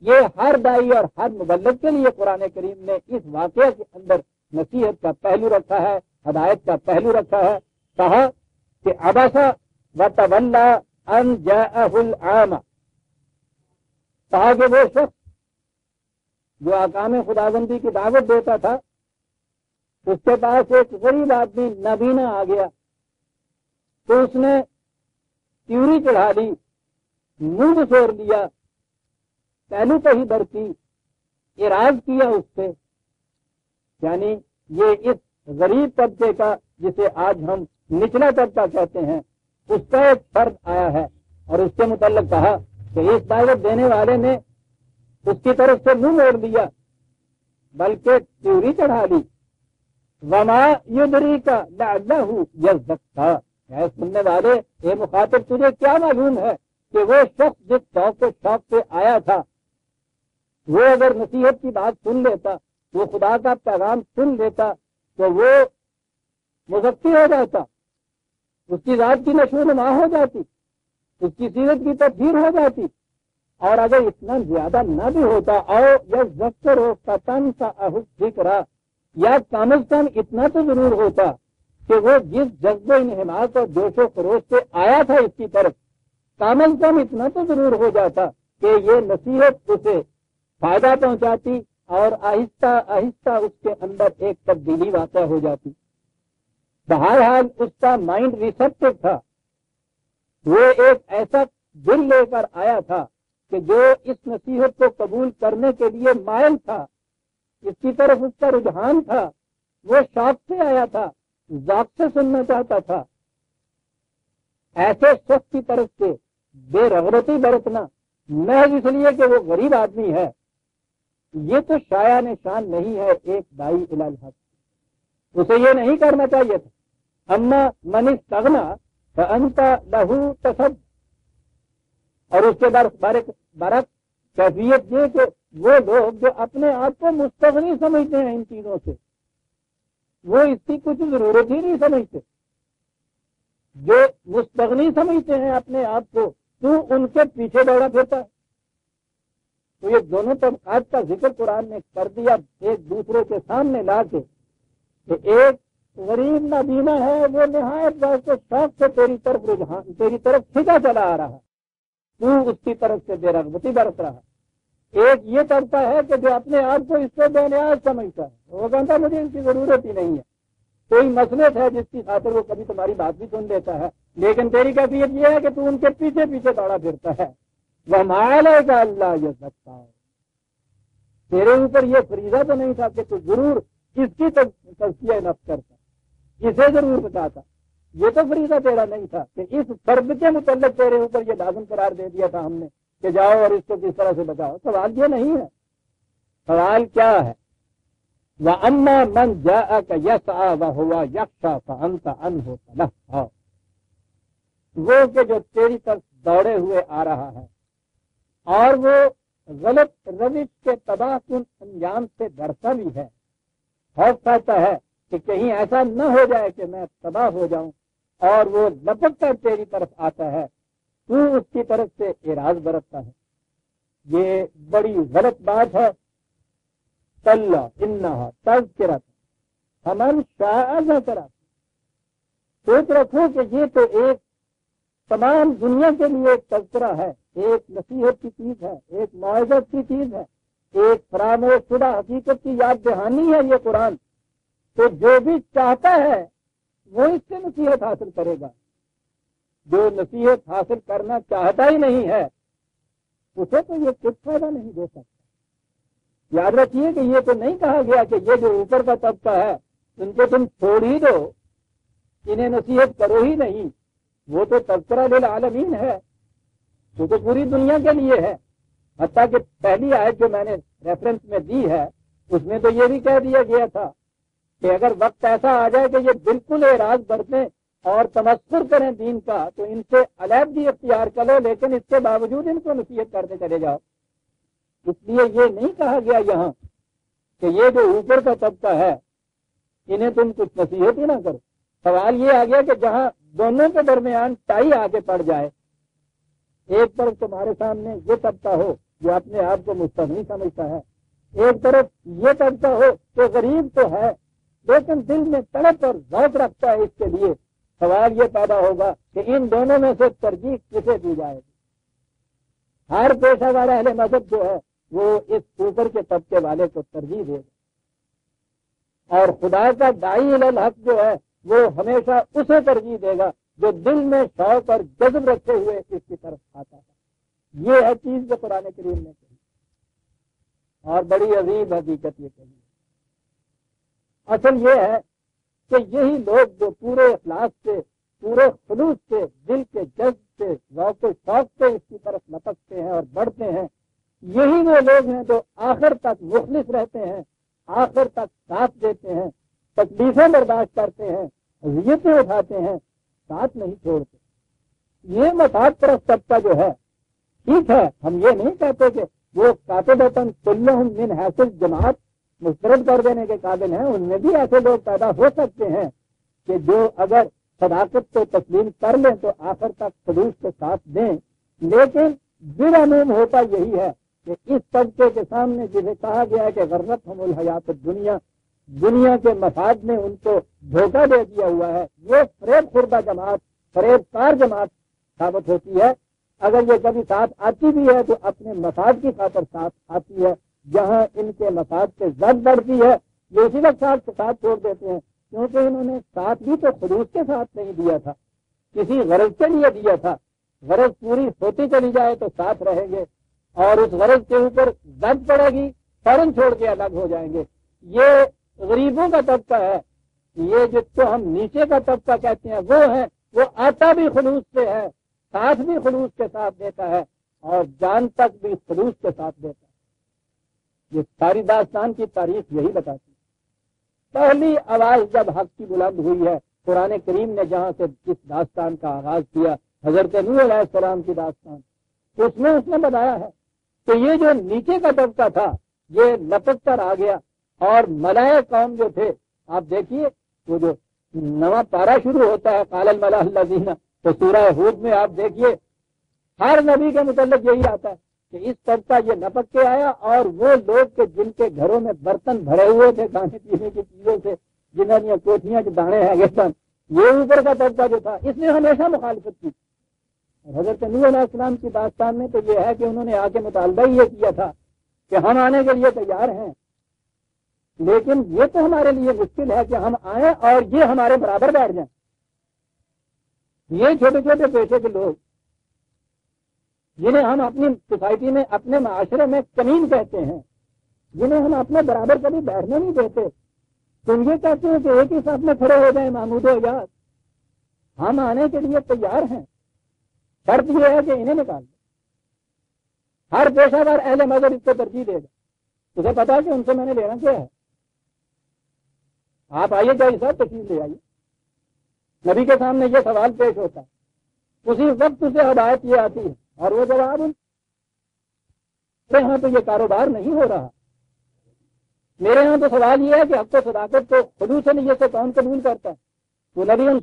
یہ ہر دائی اور ہر مبلغ کے لیے قرآن کریم نے اس واقعہ کے اندر نصیحت کا پہلو رکھا ہے، ہدایت کا پہلو رکھا ہے۔ کہا کہ عبسا وتولی ان جاءہ العامہ، کہا کہ وہ شخص جو احکام خداوندی کی دعوت دیتا تھا اس کے پاس ایک غریب آدمی نابینا آ گیا تو اس نے تیوری چڑھا لی، منہ بسور لیا، پہلو پہ ہی برتی، اعراض کیا اس سے، یعنی یہ اس غریب طبقے کا جسے آج ہم نچلا طبقہ کہتے ہیں اس کا ایک فرد آیا ہے، اور اس کے متعلق کہا کہ اس دعوت دینے والے نے اس کی طرف سے منہ موڑ دیا بلکہ تیوری چڑھا لی۔ وما یدریک لعلہ یزکا، اے سننے والے، اے مخاطب، تجھے کیا معلوم ہے کہ وہ شخص جس شوق سے آیا تھا وہ اگر نصیحت کی بات سن لیتا، وہ خدا کا پیغام سن لیتا تو وہ مزکی ہو جاتا، اس کی ذات کی نشو و نما ہو جاتی، اس کی سیرت کی تطہیر ہو جاتی، اور اگر اتنا زیادہ نہ بھی ہوتا، او یذکر فتنفعہ الذکریٰ، یا کم از کم اتنا تو ضرور ہوتا کہ وہ جس جذب و انہماک اور جوش و خروش سے آیا تھا اس کی طرف، کم از کم اتنا تو ضرور ہو جاتا کہ یہ نصیحت اسے فائدہ پہنچاتی اور آہستہ آہستہ اس کے اندر ایک تبدیلی واقع ہو جاتی۔ بہرحال اس کا مائنڈ ریسپٹیو تھا، وہ ایک ایسا دل لے کر آیا تھا کہ جو اس نصیحت کو قبول کرنے کے لیے مائل تھا، اس کی طرف اس کا رجحان تھا، وہ شوق سے آیا تھا، ذوق سے سننا چاہتا تھا۔ ایسے شخص کی طرف سے بے رغبتی برتنا محض اس لیے کہ وہ غریب آدمی ہے، یہ تو شایع نشان نہیں ہے ایک داعی الی الحق۔ اسے یہ نہیں کرنا چاہیے تھا۔ اما من استغنی فانت لہ تصد، اور اس کے برعکس کیفیت یہ کہ وہ لوگ جو اپنے آپ کو مستغنی سمجھتے ہیں ان چیزوں سے، وہ اس کی کچھ ضرورت ہی نہیں سمجھتے۔ جو مستغنی سمجھتے ہیں اپنے آپ کو، تو ان کے پیچھے دوڑا پھرتا ہے۔ تو یہ دونوں طبقات کا ذکر قرآن نے کر دیا ایک دوسرے کے سامنے لا کے، کہ ایک غریب نابینا ہے، وہ نہایت ذوق و شوق سے تیری طرف کھینچا چلا آ رہا، تو اس کی طرف سے بے رغبتی برت رہا۔ ایک یہ طبقہ ہے کہ جو اپنے آپ کو اس سے بے نیاز سمجھتا ہے، وہ کہتا مجھے ان کی ضرورت ہی نہیں ہے، کوئی مسئلہ ہے جس کی خاطر وہ کبھی تمہاری بات بھی سن لیتا ہے، لیکن تیری کیفیت یہ ہے کہ تو ان کے پیچھے پیچھے دوڑا پھرتا ہے۔ وَمَا عَلَيْكَ أَلَّا يَزَّكَّىٰ، تیرے اوپر یہ فریضہ تو نہیں تھا کہ تو ضرور اس کی تزکیہ نفس کرتا، اسے ضرور بتاتا، یہ تو فریضہ تیرا نہیں تھا کہ اس فرد کے متعلق تیرے اوپر یہ لازم قرار دے دیا تھا ہم نے کہ جاؤ اور اس کو کس طرح سے بچاؤ۔ سوال یہ نہیں ہے، سوال کیا ہے؟ وَأَمَّا مَنْ جَاءَكَ يَسْعَىٰ وَهُوَ يَخْشَىٰ فَأَنْتَ عَنْهُ تَلَهَّىٰ، وہ کہ جو تیری طرف دوڑے ہوئے آ رہا ہے اور وہ غلط روش کے تباہ کن انجام سے ڈرتا بھی ہے، خوف کرتا ہے کہ کہیں ایسا نہ ہو جائے کہ میں تباہ ہو جاؤں، اور وہ لپک کر تیری طرف آتا ہے، تو اس کی طرف سے اعراض برتتا ہے۔ یہ بڑی غلط بات ہے۔ کلا انہا تذکرۃ فمن شاء ذکرہ، سوچ رکھو کہ یہ تو ایک تمام دنیا کے لیے ایک تذکرہ ہے، ایک نصیحت کی چیز ہے، ایک موعظت کی چیز ہے، ایک فراموش شدہ حقیقت کی یاد دہانی ہے یہ قرآن۔ تو جو بھی چاہتا ہے وہ اس سے نصیحت حاصل کرے گا، جو نصیحت حاصل کرنا چاہتا ہی نہیں ہے اسے تو یہ کچھ فائدہ نہیں دے سکتا۔ یاد رکھیے کہ یہ تو نہیں کہا گیا کہ یہ جو اوپر کا طبقہ ہے ان کو تم چھوڑ ہی دو، انہیں نصیحت کرو ہی نہیں، وہ تو تذکرہ للعالمین ہے، وہ تو پوری دنیا کے لیے ہے۔ حتیٰ کہ پہلی آیت جو میں نے ریفرنس میں دی ہے اس میں تو یہ بھی کہہ دیا گیا تھا کہ اگر وقت ایسا آ جائے کہ یہ بالکل اعراض برتیں اور تمسخر کریں دین کا تو ان سے علیحدگی اختیار کرو، لیکن اس کے باوجود ان کو نصیحت کرتے چلے جاؤ۔ اس لیے یہ نہیں کہا گیا یہاں کہ یہ جو اوپر کا طبقہ ہے انہیں تم کچھ نصیحت ہی نہ کرو۔ سوال یہ آ گیا کہ جہاں دونوں کے درمیان ٹائی آگے پڑ جائے، ایک طرف تمہارے سامنے یہ طبقہ ہو جو اپنے آپ کو مستغنی سمجھتا ہے، ایک طرف یہ طبقہ ہو کہ غریب تو ہے لیکن دل میں تڑپ اور ذوق رکھتا ہے اس کے لیے، سوال یہ پیدا ہوگا کہ ان دونوں میں سے ترجیح کسے دی جائے گی؟ ہر پیشہ وار اہل مذہب جو ہے وہ اس اوپر کے طبقے والے کو ترجیح دے گا، اور خدا کا داعی الی الحق جو ہے وہ ہمیشہ اسے ترجیح دے گا جو دل میں شوق اور جذب رکھتے ہوئے اس کی طرف آتا ہے۔ یہ ہے چیز جو قرآن کریم نے کہی، اور بڑی عظیم حقیقت یہ کہی۔ اصل یہ ہے کہ یہی لوگ جو پورے اخلاص سے، پورے خلوص سے، دل کے جذب سے، ذوق و شوق سے اس کی طرف لپکتے ہیں اور بڑھتے ہیں، یہی وہ لوگ ہیں جو آخر تک مخلص رہتے ہیں، آخر تک ساتھ دیتے ہیں، تکلیفیں برداشت کرتے ہیں، اذیتیں اٹھاتے ہیں، ساتھ نہیں چھوڑتے۔ یہ مفاد پرست طبقہ جو ہے، ٹھیک ہے، ہم یہ نہیں کہتے کہ وہ قاطبۃً کلھم من حیث الجماعت مسترد کر دینے کے قابل ہیں، ان میں بھی ایسے لوگ پیدا ہو سکتے ہیں کہ جو اگر صداقت کو تسلیم کر لیں تو آخر تک خلوص کے ساتھ دیں، لیکن بالعموم ہوتا یہی ہے کہ اس طبقے کے سامنے جسے کہا گیا ہے کہ غرتہم الحیات الدنیا، دنیا کے مفاد میں ان کو دھوکہ دے دیا ہوا ہے، یہ فریب خوردہ جماعت، فریب کار جماعت ثابت ہوتی ہے۔ اگر یہ کبھی ساتھ آتی بھی ہے تو اپنے مفاد کی خاطر ساتھ آتی ہے، جہاں ان کے مفاد سے زد بڑھتی ہے یہ اسی وقت ساتھ چھوڑ دیتے ہیں، کیونکہ انہوں نے ساتھ بھی تو خلوص کے ساتھ نہیں دیا تھا، کسی غرض کے لیے دیا تھا۔ غرض پوری ہوتی چلی جائے تو ساتھ رہیں گے، اور اس غرض کے اوپر زد پڑے گی فوراً چھوڑ کے الگ ہو جائیں گے۔ یہ غریبوں کا طبقہ ہے، یہ جس کو ہم نیچے کا طبقہ کہتے ہیں وہ ہے، وہ آتا بھی خلوص سے ہے، ساتھ بھی خلوص کے ساتھ دیتا ہے، اور جان تک بھی خلوص کے ساتھ دیتا ہے۔ یہ ساری داستان کی تاریخ یہی بتاتی ہے۔ پہلی آواز جب حق کی بلند ہوئی ہے، قرآن کریم نے جہاں سے اس داستان کا آغاز کیا، حضرت نوح علیہ السلام کی داستان، اس نے بتایا ہے کہ یہ جو نیچے کا طبقہ تھا یہ لپک کر آ گیا، اور ملائے قوم جو تھے، آپ دیکھیے وہ جو نواں پارا شروع ہوتا ہے قال الملأ الذین، تو سورہ ہود میں آپ دیکھیے ہر نبی کے متعلق یہی آتا ہے کہ اس طبقہ یہ لپک کے آیا، اور وہ لوگ کہ جن کے گھروں میں برتن بھرے ہوئے تھے کھانے پینے کی چیزوں سے، جنہوں نے کوٹھیاں کے دانے ہیں سن، یہ اوپر کا طبقہ جو تھا اس نے ہمیشہ مخالفت کی۔ اور حضرت نوح علیہ السلام کی داستان میں تو یہ ہے کہ انہوں نے آ کے مطالبہ ہی یہ کیا تھا کہ ہم آنے کے لیے تیار ہیں، لیکن یہ تو ہمارے لیے مشکل ہے کہ ہم آئیں اور یہ ہمارے برابر بیٹھ جائیں۔ یہ چھوٹے چھوٹے پیشے کے لوگ جنہیں ہم اپنی سوسائٹی میں، اپنے معاشرے میں کمین کہتے ہیں، جنہیں ہم اپنے برابر کبھی بیٹھنے نہیں دیتے، تم یہ کہتے ہیں کہ ایک ہی ساتھ میں کھڑے ہو جائیں محمود و اجاز، ہم آنے کے لیے تیار ہیں، شرط یہ ہے کہ انہیں نکال دیں۔ ہر پیشہ ور اہل مذہب اس کو ترجیح دے گا، تجھے پتا ہے کہ ان سے میں نے لینا کیا ہے؟ آپ آئیے جائے صاحب تشریف لے آئیے، نبی کے سامنے یہ سوال پیش ہوتا ہے، اسی وقت اسے ہدایت یہ آتی ہے، اور وہ جواب میرے ہاں تو یہ کاروبار نہیں ہو رہا، میرے ہاں تو سوال یہ ہے کہ حق و صداقت کو خلوص نیت سے کون قبول کرتا ہے؟ وہ نبی ان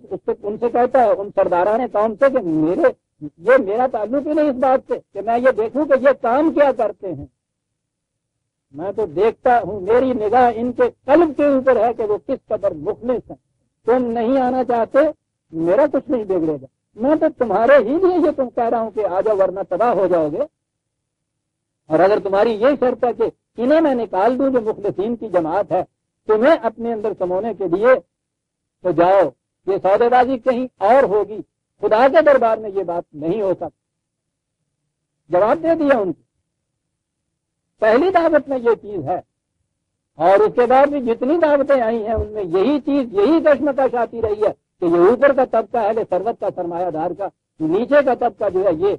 سے کہتا ہے، ان سرداران قوم سے، کہ میرا تعلق ہی نہیں اس بات سے کہ میں یہ دیکھوں کہ یہ کام کیا کرتے ہیں، میں تو دیکھتا ہوں، میری نگاہ ان کے قلب کے اوپر ہے کہ وہ کس قدر مخلص ہیں۔ تم نہیں آنا چاہتے، میرا کچھ نہیں بگڑے گا، میں تو تمہارے ہی لیے یہ تم کہہ رہا ہوں کہ آ جاؤ ورنہ تباہ ہو جاؤ گے۔ اور اگر تمہاری یہ شرط ہے کہ انہیں میں نکال دوں جو مخلصین کی جماعت ہے تمہیں اپنے اندر سمونے کے لیے، تو جاؤ، یہ سودے بازی کہیں اور ہوگی، خدا کے دربار میں یہ بات نہیں ہو سکتی۔ جواب دے دیا ان کو، پہلی دعوت میں یہ چیز ہے، اور اس کے بعد بھی جتنی دعوتیں آئی ہیں ان میں یہی چیز، یہی کشمکش آتی رہی ہے کہ یہ اوپر کا طبقہ اہل ثروت کا، سرمایہ دار کا، نیچے کا طبقہ جو ہے یہ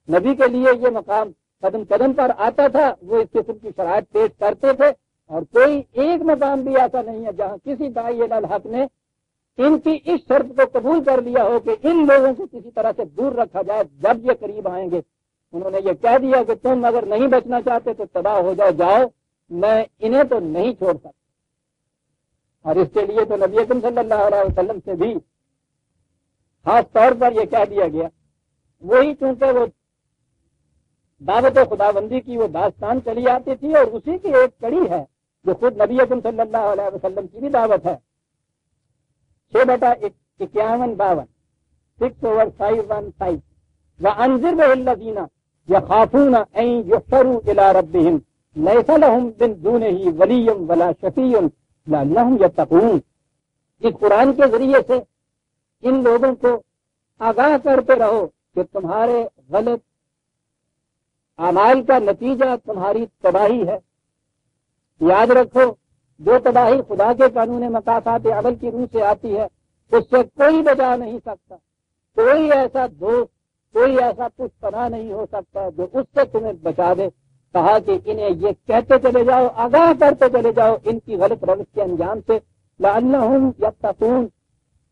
نبی کے لیے یہ مقام قدم قدم پر آتا تھا، وہ اس قسم کی شرائط پیش کرتے تھے، اور کوئی ایک مقام بھی ایسا نہیں ہے جہاں کسی داعی الحق نے ان کی اس شرط کو قبول کر لیا ہو کہ ان لوگوں کو کسی طرح سے دور رکھا جائے۔ جب یہ قریب آئیں گے انہوں نے یہ کہہ دیا کہ تم اگر نہیں بچنا چاہتے تو تباہ ہو جاؤ، میں انہیں تو نہیں چھوڑ سکتا۔ اور اس کے لیے تو نبی اکرم صلی اللہ علیہ وسلم سے بھی خاص طور پر یہ کہہ دیا گیا، وہی چونکہ وہ دعوت خداوندی کی وہ داستان چلی آتی تھی، اور اسی کی ایک کڑی ہے جو خود نبی اکرم صلی اللہ علیہ وسلم کی بھی دعوت ہے۔ 6/51 6/515 وَأَنذِرْ بِهِ الَّذِينَ يَخَافُونَ أَن يُحْشَرُوا إِلَىٰ رَبِّهِمْ لَيْسَ لَهُم مِّن دُونِهِ وَلِيٌّ وَلَا شَفِيعٌ لَعَلَّهُمْ يَتَّقُونَ۔ اس قرآن کے ذریعے سے ان لوگوں کو آگاہ کرتے رہو کہ تمہارے غلط اعمال کا نتیجہ تمہاری تباہی ہے۔ یاد رکھو، جو تباہی خدا کے قانون مقاصد عمل کی روح سے آتی ہے اس سے کوئی بچا نہیں سکتا، کوئی ایسا دوست، کوئی ایسا کچھ پناہ نہیں ہو سکتا جو اس سے تمہیں بچا دے۔ کہا کہ انہیں یہ کہتے چلے جاؤ، آگاہ کرتے چلے جاؤ ان کی غلط روش کے انجام سے، لعلہم یتقون،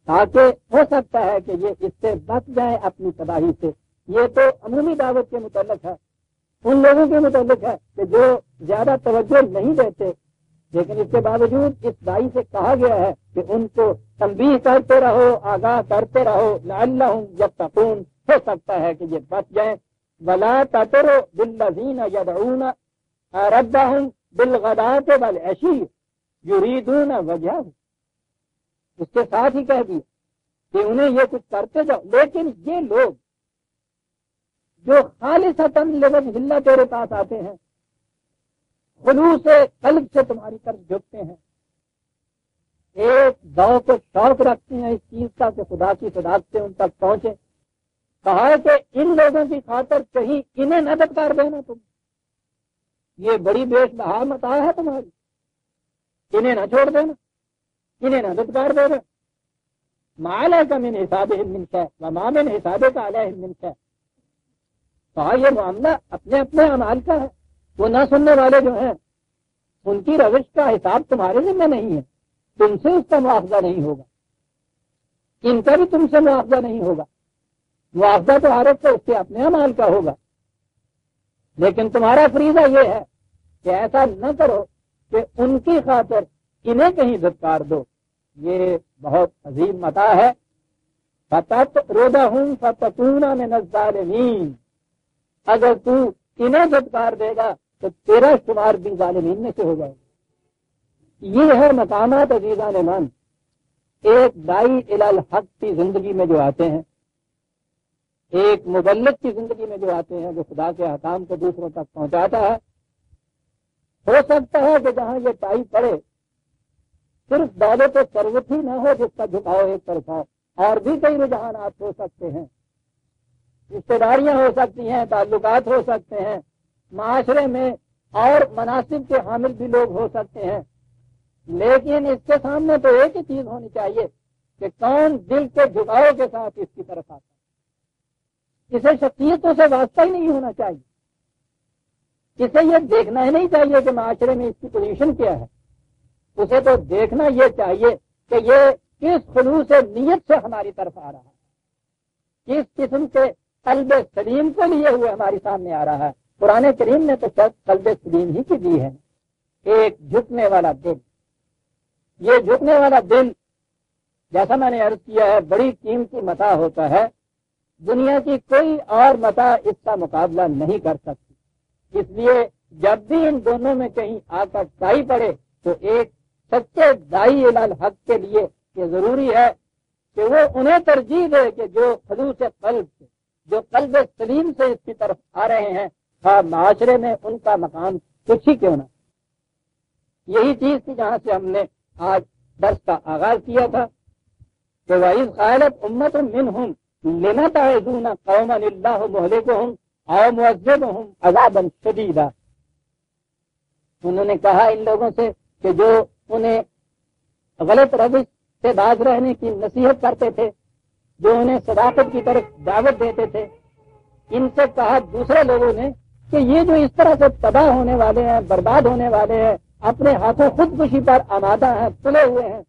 تاکہ ہو سکتا ہے کہ یہ اس سے بچ جائیں اپنی تباہی سے۔ یہ تو عمومی دعوت کے متعلق ہے، ان لوگوں کے متعلق ہے کہ جو زیادہ توجہ نہیں دیتے، لیکن اس کے باوجود اس دائی سے کہا گیا ہے کہ ان کو تنبیہ کرتے رہو، آگاہ کرتے رہو، لعلہم یتقون، ہو سکتا ہے کہ یہ بچ جائیں۔ ولا تطروا بالذین یدعون ربهم بالغداۃ والعشی یریدون وجہ، اس کے ساتھ ہی کہہ دیا کہ انہیں یہ کچھ کرتے جاؤ، لیکن یہ لوگ جو خالصتاً لوجہ اللہ تیرے پاس آتے ہیں، خلوص قلب سے تمہاری طرف جھکتے ہیں، ایک ذوق و شوق رکھتے ہیں اس چیز کا کہ خدا کی صداقت سے ان تک پہنچے، کہا ہے کہ ان لوگوں کی خاطر کہیں انہیں نہ دھتکار دینا، تم یہ بڑی بیش بہا متاع ہے تمہاری، انہیں نہ چھوڑ دینا، انہیں نہ دھتکار دینا۔ ما علیک من حسابہم من شیء وما من حسابک علیہم من شیء، کہا یہ معاملہ اپنے اپنے اعمال کا ہے، وہ نہ سننے والے جو ہیں ان کی روش کا حساب تمہارے ذمہ نہیں ہے، تم سے اس کا مواخذہ نہیں ہوگا، ان کا بھی تم سے مواخذہ نہیں ہوگا، مواخذہ تو ہر ایک کو اس کے اپنے اعمال کا ہوگا، لیکن تمہارا فریضہ یہ ہے کہ ایسا نہ کرو کہ ان کی خاطر انہیں کہیں دھتکار دو، یہ بہت عظیم متاع ہے۔ فَتَطْرُدَهُمْ فَتَكُونَ مِنَ الظَّالِمِينَ، اگر تو انہیں دھتکار دے گا تو تیرا شمار بھی ظالمین میں سے ہو جائے گا۔ یہ ہے مقامات عزیزان من، ایک داعی الی الحق کی زندگی میں جو آتے ہیں، ایک مبلغ کی زندگی میں جو آتے ہیں، جو خدا کے احکام کو دوسروں تک پہنچاتا ہے۔ ہو سکتا ہے کہ جہاں یہ ٹائی پڑے صرف دولت و ثروت ہی نہ ہو جس کا جھکاؤ ایک طرف ہو، اور بھی کئی رجحانات ہو سکتے ہیں، رشتے داریاں ہو سکتی ہیں، تعلقات ہو سکتے ہیں، معاشرے میں اور مناصب کے حامل بھی لوگ ہو سکتے ہیں، لیکن اس کے سامنے تو ایک ہی چیز ہونی چاہیے کہ کون دل کے جھکاؤ کے ساتھ اس کی طرف آتا ہے۔ اسے شخصیتوں سے واسطہ ہی نہیں ہونا چاہیے، اسے یہ دیکھنا ہی نہیں چاہیے کہ معاشرے میں اس کی پوزیشن کیا ہے، اسے تو دیکھنا یہ چاہیے کہ یہ کس خلوص نیت سے ہماری طرف آ رہا ہے، کس قسم کے قلب سلیم کو لیے ہوئے ہمارے سامنے آ رہا ہے۔ قرآن کریم نے تو قلب سلیم ہی کی دی ہے، ایک جھکنے والا دل۔ یہ جھکنے والا دل، جیسا میں نے عرض کیا ہے، بڑی قیمتی متاع ہوتا ہے، دنیا کی کوئی اور متاع اس کا مقابلہ نہیں کر سکتی۔ اس لیے جب بھی ان دونوں میں کہیں آ کر ٹائی پڑے تو ایک سچے داعی الی الحق کے لیے یہ ضروری ہے کہ وہ انہیں ترجیح دے کہ جو خلوص قلب سے، جو قلب سلیم سے اس کی طرف آ رہے ہیں، معاشرے میں ان کا مقام کچھ ہی کیوں نہ۔ یہی چیز تھی جہاں سے ہم نے آج درس کا آغاز کیا تھا کہ وَإِذْ قَالَتْ أُمَّةٌ مِّنْهُمْ لِمَ تَعِظُونَ قَوْمًا اللَّهُ مُهْلِكُهُمْ أَوْ مُعَذِّبُهُمْ عَذَابًا شَدِيدًا، انہوں نے کہا ان لوگوں سے کہ جو انہیں غلط روش سے باز رہنے کی نصیحت کرتے تھے، جو انہیں صداقت کی طرف دعوت دیتے تھے، ان سے کہا دوسرے لوگوں نے کہ یہ جو اس طرح سے تباہ ہونے والے ہیں، برباد ہونے والے ہیں، اپنے ہاتھوں خودکشی پر آمادہ ہیں، تلے ہوئے ہیں،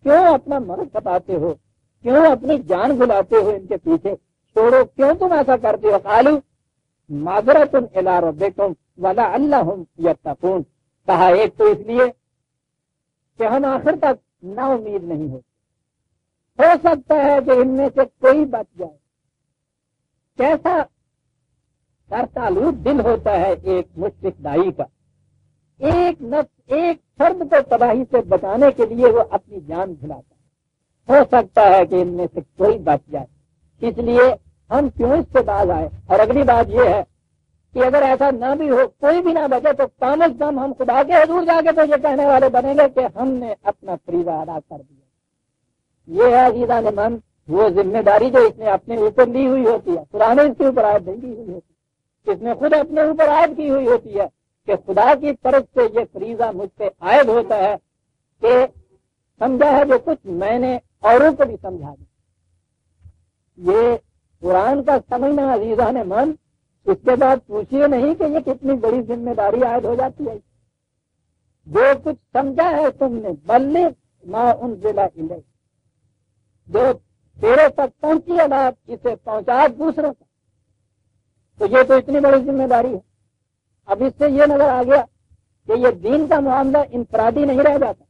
کیوں اپنا مرض کھپاتے ہو، کیوں اپنی جان بلاتے ہو ان کے پیچھے، چھوڑو، کیوں تم ایسا کرتے ہو؟ قالوا معذرۃ الی ربکم ولعلہم یتقون، کہا ایک تو اس لیے کہ ہم آخر تک نا امید نہیں ہو سکتا ہے کہ ان میں سے کوئی بچ جائے۔ کیسا ترتالود دل ہوتا ہے ایک مشرک داعی کا، ایک نفس، ایک فرد کو تباہی سے بچانے کے لیے وہ اپنی جان بھلاتا ہے۔ ہو سکتا ہے کہ ان میں سے کوئی بچ جائے، اس لیے ہم کیوں اس سے باز آئے۔ اور اگلی بات یہ ہے کہ اگر ایسا نہ بھی ہو، کوئی بھی نہ بچے، تو کم از کم ہم خدا کے حضور جا کے تو یہ کہنے والے بنیں گے کہ ہم نے اپنا فریضہ ادا کر دیا۔ یہ ہے عزیزان من وہ ذمہ داری جو اس نے اپنے اوپر لی ہوئی ہوتی ہے، قرآن اس کے اوپر عائد نہیں کی ہوئی ہوتی، اس نے خود اپنے اوپر عائد کی ہوئی ہوتی ہے کہ خدا کی طرف سے یہ فریضہ مجھ پہ عائد ہوتا ہے کہ سمجھا ہے جو کچھ میں نے اوروں کو بھی سمجھا دیا۔ یہ قرآن کا سمجھنا عزیزان من، اس کے بعد پوچھئے نہیں کہ یہ کتنی بڑی ذمہ داری عائد ہو جاتی ہے۔ جو کچھ سمجھا ہے تم نے، بلغ ما انزل الیک، جو تیرے تک پہنچی ہے بات، اسے پہنچا دوسروں تک، تو یہ تو اتنی بڑی ذمہ داری ہے۔ اب اس سے یہ نظر آ گیا کہ یہ دین کا معاملہ انفرادی نہیں رہ جاتا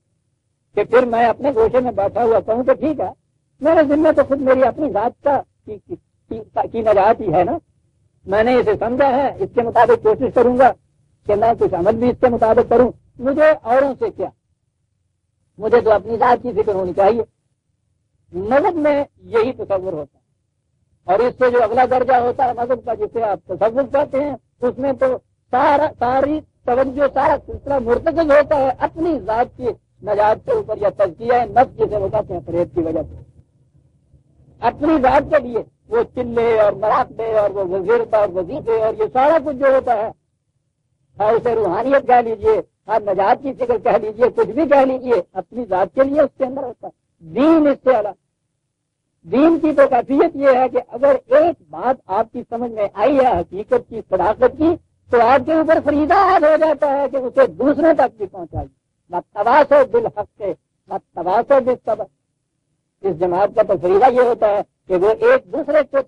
کہ پھر میں اپنے گوشے میں بیٹھا ہوا کہوں کہ ٹھیک ہے میرے ذمہ تو خود میری اپنی ذات کا کی نجات ہی ہے نا، میں نے اسے سمجھا ہے، اس کے مطابق کوشش کروں گا کہ میں کچھ عمل بھی اس کے مطابق کروں، مجھے اوروں سے کیا۔ مجھے تو اپنی ذات کی فکر ہونی چاہیے. مذہب میں یہی تصور ہوتا ہے. اور اس سے جو اگلا درجہ ہوتا ہے مذہب کا جسے آپ تصور کہتے ہیں, اس میں تو ساری توجہ سارا سلسلہ مرتکز ہوتا ہے اپنی ذات کی نجات کے اوپر, یا تزکیہ نفس جسے وہ کہتے ہیں فریب کی وجہ سے. اپنی ذات کے لیے وہ چلے اور مراقبے اور وہ وزیرتا اور وظیفے اور یہ سارا کچھ جو ہوتا ہے, اسے روحانیت کہہ لیجیے, آپ نجات کی فکر کہہ لیجیے, کچھ بھی کہہ لیجیے, اپنی ذات کے لیے اس کے اندر ہوتا ہے. دین اس سے الگ. دین کی تو کیفیت یہ ہے کہ اگر ایک بات آپ کی سمجھ میں آئی ہے حقیقت کی, صداقت کی, تو آپ کے اوپر فریضہ عائد ہو جاتا ہے کہ اسے دوسروں تک بھی پہنچائیے. تواصو بالحق سے تواصو بالصبر. اس جماعت کا تو فریضہ یہ ہوتا ہے کہ وہ ایک دوسرے کو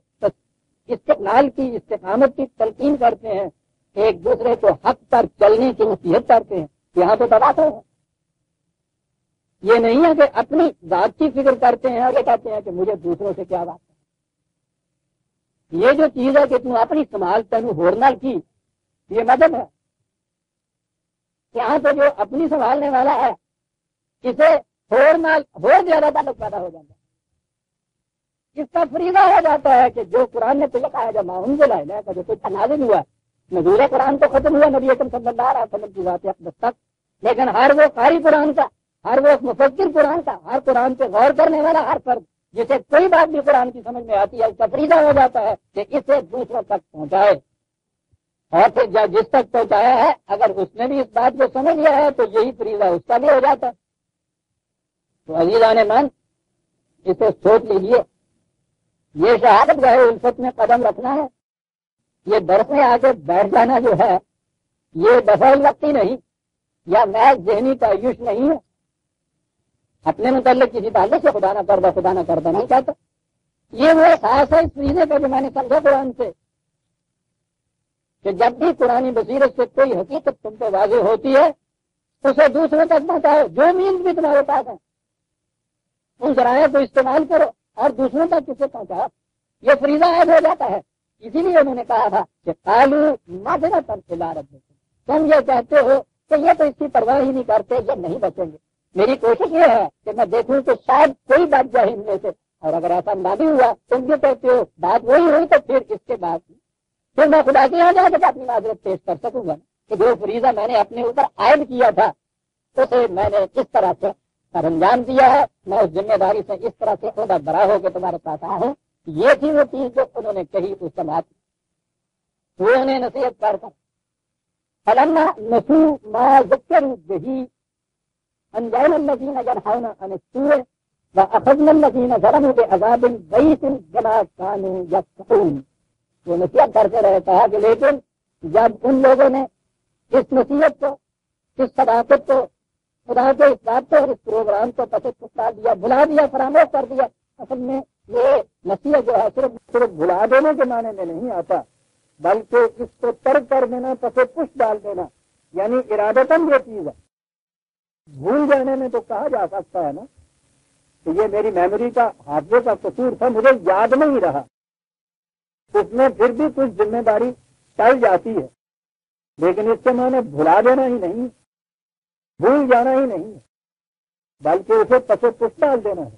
استقلال کی, استقامت کی تلقین کرتے ہیں, ایک دوسرے کو حق پر چلنے کی نصیحت کرتے ہیں. یہاں تو تواصو ہے. یہ نہیں ہے کہ اپنی ذات کی فکر کرتے ہیں اور یہ کہتے ہیں کہ مجھے دوسروں سے کیا بات ہے. یہ جو چیز ہے کہ تم اپنی سنبھال تینوں ہورنال کی, یہ مدد ہے. یہاں تو جو اپنی سنبھالنے والا ہے اسے ہور زیادہ تعلق پیدا ہو جاتا ہے. اس کا فریضہ ہو جاتا ہے کہ جو قرآن نے تو کہا ہے, جب معاون سے لائے کا جو کچھ نازل ہوا, نزول قرآن تو ختم ہوا نبی اکرم صلی اللہ علیہ وسلم کی ذات اقدس تک, لیکن ہر وہ قاری قرآن کا, ہر وہ مفکر قرآن کا, ہر قرآن پہ غور کرنے والا ہر فرد جسے کوئی بات بھی قرآن کی سمجھ میں آتی ہے, اس کا فریضہ ہو جاتا ہے کہ اسے دوسروں تک پہنچائے. اور پھر جس تک پہنچایا ہے اگر اس نے بھی اس بات کو سمجھ لیا ہے تو یہی فریضہ اس کا بھی ہو جاتا ہے. تو عزیزان من, اسے سوچ لیجیے. یہ شہادت گاہ الفت میں قدم رکھنا ہے, یہ درس میں آ کے بیٹھ جانا جو ہے, یہ دفعہ وقتی نہیں یا محض ذہنی تعیش نہیں ہے. اپنے متعلق کسی تعلق سے خدا نہ کردہ نہیں چاہتا. یہ وہ احساس ہے اس فریضے کا جو میں نے سمجھا قرآن سے, کہ جب بھی قرآن بصیرت سے کوئی حقیقت تم کو واضح ہوتی ہے اسے دوسروں تک پہنچاؤ. جو مینز بھی تمہارے پاس ہیں ان ذرائع کو استعمال کرو اور دوسروں تک کسے پہنچاؤ. یہ فریضہ عائد ہو جاتا ہے. اسی لیے انہوں نے کہا تھا کہ قالوا معذرۃ الی ربکم, تم یہ کہتے ہو کہ یہ تو اس کی پرواہ ہی نہیں کرتے, یہ نہیں بچیں گے. میری کوشش یہ ہے کہ میں دیکھوں کہ شاید کوئی بات جائے ان میں سے, اور اگر ایسا نہ بھی ہوا تم یہ کہتے ہو بات وہی ہوئی تو پھر اس کے بعد پھر میں خدا کے یہاں جا کے اپنی معذرت پیش کر سکوں گا کہ جو فریضہ میں نے اپنے اوپر عائد کیا تھا اسے میں نے کس طرح سے سر انجام دیا ہے. میں اس ذمہ داری سے اس طرح سے عہدہ برا ہو کے تمہارے پاس آیا ہوں. یہ تھی وہ چیز جو انہوں نے کہی اس سماعت, وہ انہیں نصیحت کر کر فلما نسوا ما ذکروا به انجینا الذین ینہون عن السوء واخذنا الذین ظلموا بعذاب بئیس بما کانوا یفسقون. وہ نصیحت کرتے رہے, کہا کہ لیکن جب ان لوگوں نے اس نصیحت کو, اس صداقت کو, خدا کے اس بات کو اور اس پروگرام کو پسے پھسلا دیا, بھلا دیا, فراموش کر دیا. اصل میں یہ نصیحت جو ہے صرف بھلا دینے کے معنی میں نہیں آتا, بلکہ اس کو ترک کر دینا, پسے پش ڈال دینا, یعنی ارادتاً یہ چیز ہے. بھول جانے میں تو کہا جا سکتا ہے نا کہ یہ میری میموری کا, حافظے کا قصور تھا, مجھے یاد نہیں رہا. اس میں پھر بھی کچھ ذمہ داری ٹل جاتی ہے, لیکن اس سے میں نے بھلا دینا ہی نہیں, بھول جانا ہی نہیں, بلکہ اسے پسے پش ڈال دینا ہے,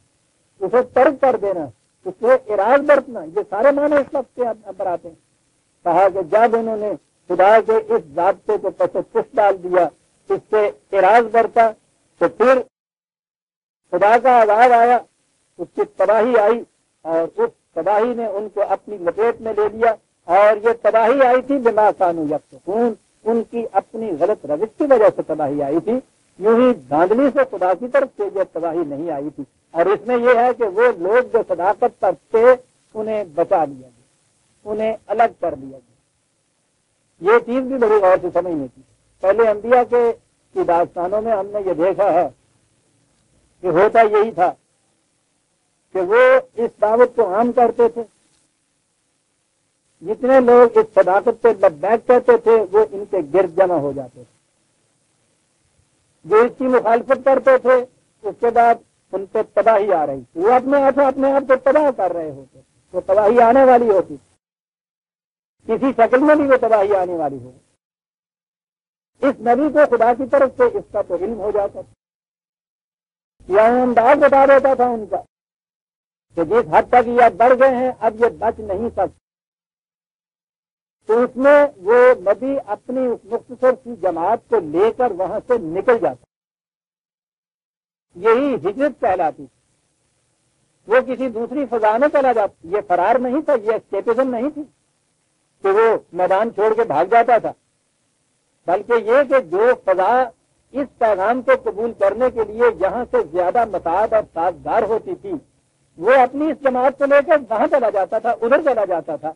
اسے ترک کر دینا ہے, اس سے اراض برتنا. یہ سارے معنی اس وقت کے اندر آتے ہیں. کہا کہ جب انہوں نے خدا کے اس ضابطے کو پسے پش ڈال دیا, اس سے اراض برتا, تو پھر خدا کا عذاب آیا, اس کی تباہی آئی, اور اس تباہی نے ان کو اپنی لپیٹ میں لے لیا. اور یہ تباہی آئی تھی بما کانوا یفسقون, ان کی اپنی غلط روش کی وجہ سے تباہی آئی تھی. یوں ہی دھاندلی سے خدا کی طرف سے یہ تباہی نہیں آئی تھی. اور اس میں یہ ہے کہ وہ لوگ جو صداقت پر تھے انہیں بچا لیا گیا, انہیں الگ کر دیا گیا. یہ چیز بھی بڑی غور سے سمجھنے کی. پہلے انبیاء کی داستانوں میں ہم نے یہ دیکھا ہے کہ ہوتا یہی تھا کہ وہ اس دعوت کو عام کرتے تھے. جتنے لوگ اس صداقت پہ لبیک کہتے تھے وہ ان کے گرد جمع ہو جاتے تھے. جو اس کی مخالفت کرتے تھے اس کے بعد ان پہ تباہی آ رہی تھی, وہ اپنے آپ کو تباہ کر رہے ہوتے, وہ تباہی آنے والی ہوتی, کسی شکل میں بھی وہ تباہی آنے والی ہو. اس نبی کو خدا کی طرف سے اس کا تو علم ہو جاتا تھا. یا انداز بتا دیتا تھا ان کا کہ جس حد تک یہ بڑھ گئے ہیں اب یہ بچ نہیں سکتے، تو اس میں وہ نبی اپنی اس مختصر سی جماعت کو لے کر وہاں سے نکل جاتا، یہی ہجرت کہلاتی، وہ کسی دوسری فضا میں چلا جاتا، یہ فرار نہیں تھا، یہ اسکیپزم نہیں تھی کہ وہ میدان چھوڑ کے بھاگ جاتا تھا، بلکہ یہ کہ جو فضا اس پیغام کو قبول کرنے کے لیے یہاں سے زیادہ متعد اور سازگار ہوتی تھی وہ اپنی اس جماعت کو لے کر وہاں چلا جاتا تھا، ادھر چلا جاتا تھا،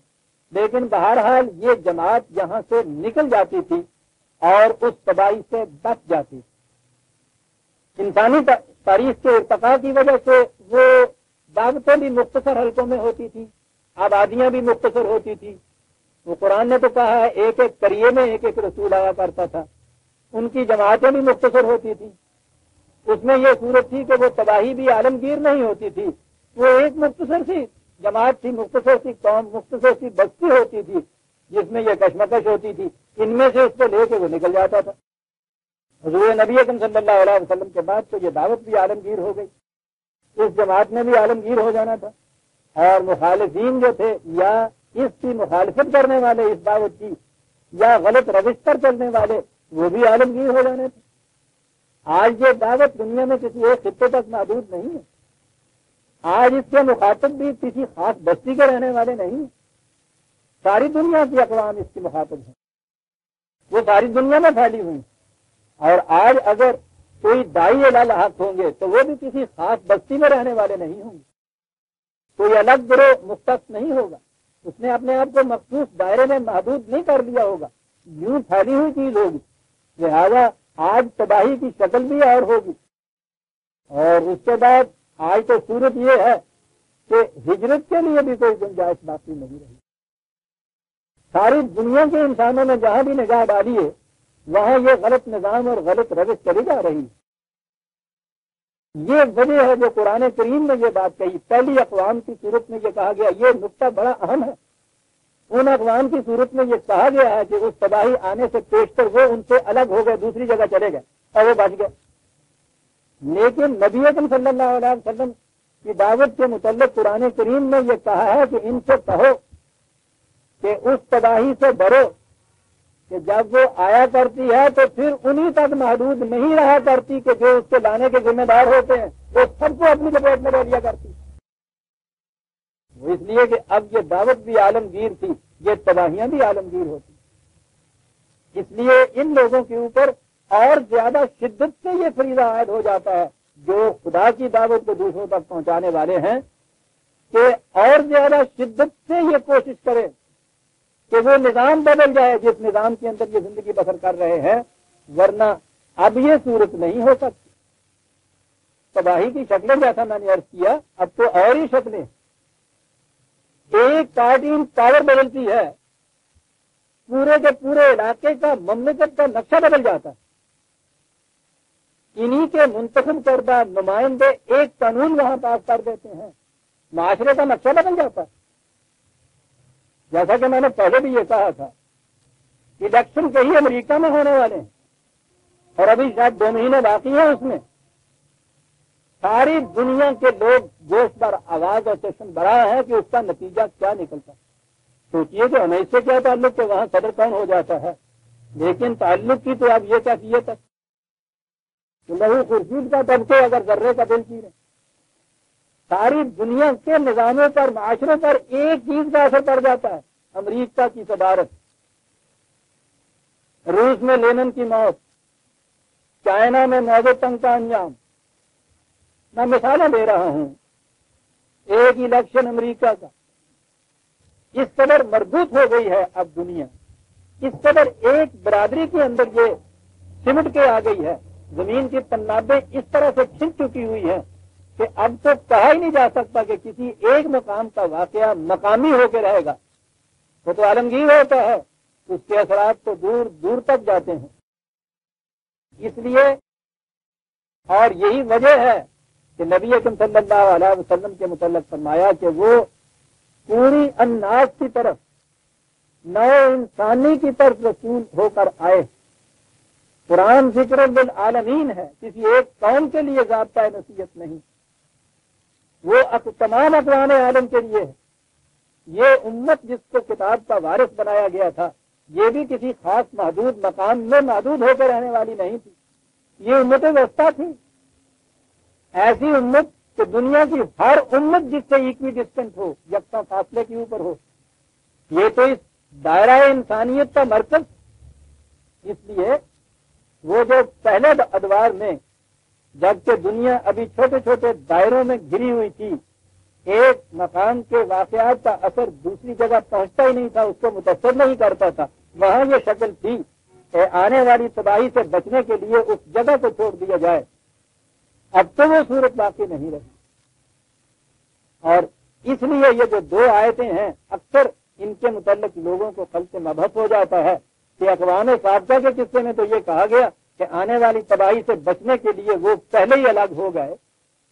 لیکن بہرحال یہ جماعت یہاں سے نکل جاتی تھی اور اس تباہی سے بچ جاتی تھی۔ انسانی تاریخ کے ارتقاء کی وجہ سے وہ دعوتیں بھی مختصر حلقوں میں ہوتی تھی، آبادیاں بھی مختصر ہوتی تھی، وہ قرآن نے تو کہا ہے ایک ایک قریے میں ایک ایک رسول آیا کرتا تھا، ان کی جماعتیں بھی مختصر ہوتی تھی، اس میں یہ صورت تھی کہ وہ تباہی بھی عالمگیر نہیں ہوتی تھی، وہ ایک مختصر سی جماعت تھی، مختصر سی قوم، مختصر سی بستی ہوتی تھی جس میں یہ کشمکش ہوتی تھی، ان میں سے اس کو لے کے وہ نکل جاتا تھا۔ حضور نبی اکرم صلی اللہ علیہ وسلم کے بعد تو یہ دعوت بھی عالمگیر ہو گئی، اس جماعت میں بھی عالمگیر ہو جانا تھا، اور مخالفین جو تھے یا اس کی مخالفت کرنے والے اس دعوت کی یا غلط روش پر چلنے والے وہ بھی عالمگیر ہو جانے تھے۔ آج یہ دعوت دنیا میں کسی ایک خطے تک محدود نہیں ہے، آج اس کے مخاطب بھی کسی خاص بستی کے رہنے والے نہیں ہیں، ساری دنیا کی اقوام اس کی مخاطب ہیں، وہ ساری دنیا میں پھیلی ہوئی، اور آج اگر کوئی دائی الی الحق ہوں گے تو وہ بھی کسی خاص بستی میں رہنے والے نہیں ہوں گے، کوئی الگ گروہ مختص نہیں ہوگا، اس نے اپنے آپ کو مخصوص دائرے میں محدود نہیں کر لیا ہوگا، یوں پھیلی ہوئی چیز ہوگی، لہذا آج تباہی کی شکل بھی اور ہوگی۔ اور اس کے بعد آج تو صورت یہ ہے کہ ہجرت کے لیے بھی کوئی گنجائش باقی نہیں رہی، ساری دنیا کے انسانوں نے جہاں بھی نگاہ ڈالی ہے وہاں یہ غلط نظام اور غلط روش چلی جا رہی ہے۔ یہ وجہ ہے جو قرآن کریم نے یہ بات کہی، پہلی اقوام کی صورت میں یہ کہا گیا، یہ نقطہ بڑا اہم ہے، ان اقوام کی صورت میں یہ کہا گیا ہے کہ اس تباہی آنے سے پیشتر وہ ان سے الگ ہو گئے، دوسری جگہ چلے گئے اور وہ بچ گئے، لیکن نبی اکرم صلی اللہ علیہ وسلم کی دعوت کے متعلق قرآن کریم نے یہ کہا ہے کہ ان سے کہو کہ اس تباہی سے ڈرو کہ جب وہ آیا کرتی ہے تو پھر انہی تک محدود نہیں رہا کرتی کہ جو اس کے لانے کے ذمہ دار ہوتے ہیں وہ سب کو اپنی لپیٹ میں لے لیا کرتی، وہ اس لیے کہ اب یہ دعوت بھی عالمگیر تھی، یہ تباہیاں بھی عالمگیر ہوتی، اس لیے ان لوگوں کے اوپر اور زیادہ شدت سے یہ فریضہ عائد ہو جاتا ہے جو خدا کی دعوت کو دوسروں تک پہنچانے والے ہیں کہ اور زیادہ شدت سے یہ کوشش کرے کہ وہ نظام بدل جائے جس نظام کے اندر یہ زندگی بسر کر رہے ہیں، ورنہ اب یہ صورت نہیں ہو سکتی۔ تباہی کی شکلیں جیسا میں نے عرض کیا اب تو اور ہی شکلیں، ایک پارٹی پاور بدلتی ہے پورے کے پورے علاقے کا مملکت کا نقشہ بدل جاتا ہے، انہی کے منتخب کردہ نمائندے ایک قانون وہاں پاس کر دیتے ہیں، معاشرے کا نقشہ بدل جاتا ہے۔ جیسا کہ میں نے پہلے بھی یہ کہا تھا، الیکشن کہیں امریکہ میں ہونے والے ہیں اور ابھی شاید 2 مہینے باقی ہیں، اس میں ساری دنیا کے لوگ جوش پر آواز اور جشن بڑھا ہے کہ اس کا نتیجہ کیا نکلتا ہے۔ سوچیے کہ ہمیں اس سے کیا تعلق کہ وہاں صدر کون ہو جاتا ہے، لیکن تعلق کی تو اب یہ کیفیت ہے کہ لہو خورشید کا طبقے اگر ذرے کا دل چیرے، ساری دنیا کے نظاموں پر معاشرے پر ایک چیز کا اثر پڑ جاتا ہے، امریکہ کی صدارت، روس میں لینن کی موت، چائنا میں موضوع تنگ کا انجام، میں مثالیں دے رہا ہوں، ایک الیکشن امریکہ کا، اس قدر مربوط ہو گئی ہے اب دنیا، اس قدر ایک برادری کے اندر یہ سمٹ کے آ گئی ہے، زمین کی تنابیں اس طرح سے کھنچ چکی ہوئی ہے کہ اب تو کہا ہی نہیں جا سکتا کہ کسی ایک مقام کا واقعہ مقامی ہو کے رہے گا، وہ تو عالمگیر ہوتا ہے، اس کے اثرات تو دور دور تک جاتے ہیں۔ اس لیے اور یہی وجہ ہے کہ نبی اکرم صلی اللہ علیہ وسلم کے متعلق فرمایا کہ وہ پوری الناس کی طرف، نئے انسانی کی طرف رسول ہو کر آئے، قرآن ذکر للعالمین ہے، کسی ایک قوم کے لیے ضابطہ نصیحت نہیں، وہ تمام اقوام عالم کے لیے ہے۔ یہ امت جس کو کتاب کا وارث بنایا گیا تھا، یہ بھی کسی خاص محدود مقام میں محدود ہو کر رہنے والی نہیں تھی، یہ امت وسطیٰ تھی، ایسی امت کہ دنیا کی ہر امت جس سے ایکوی ڈسٹنٹ ہو، یکساں فاصلے کے اوپر ہو۔ یہ تو اس دائرہ انسانیت کا مرکز، اس لیے وہ جو پہلے ادوار میں جبکہ دنیا ابھی چھوٹے چھوٹے دائروں میں گھری ہوئی تھی، ایک مقام کے واقعات کا اثر دوسری جگہ پہنچتا ہی نہیں تھا، اس کو متاثر نہیں کرتا تھا، وہاں یہ شکل تھی کہ آنے والی تباہی سے بچنے کے لیے اس جگہ کو چھوڑ دیا جائے۔ اب تو وہ صورت باقی نہیں رہی، اور اس لیے یہ جو دو آیتیں ہیں اکثر ان کے متعلق لوگوں کو خلط مبہت ہو جاتا ہے کہ اقوام سابقہ کے قصے میں تو یہ کہا گیا کہ آنے والی تباہی سے بچنے کے لیے وہ پہلے ہی الگ ہو گئے،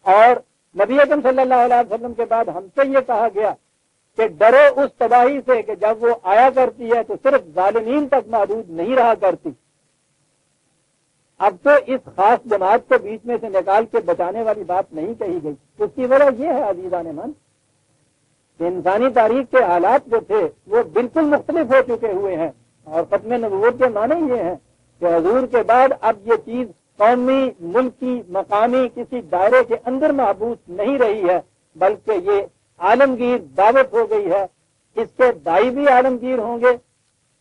اور نبی اکرم صلی اللہ علیہ وسلم کے بعد ہم سے یہ کہا گیا کہ ڈرو اس تباہی سے کہ جب وہ آیا کرتی ہے تو صرف ظالمین تک محدود نہیں رہا کرتی۔ اب تو اس خاص جماعت کو بیچ میں سے نکال کے بچانے والی بات نہیں کہی گئی۔ اس کی وجہ یہ ہے عزیزان من کہ انسانی تاریخ کے حالات جو تھے وہ بالکل مختلف ہو چکے ہوئے ہیں، اور ختم نبوت کے معنی یہ ہے کہ حضور کے بعد اب یہ چیز قومی، ملکی، مقامی کسی دائرے کے اندر محبوس نہیں رہی ہے، بلکہ یہ عالمگیر دعوت ہو گئی ہے۔ اس کے دائی بھی عالمگیر ہوں گے،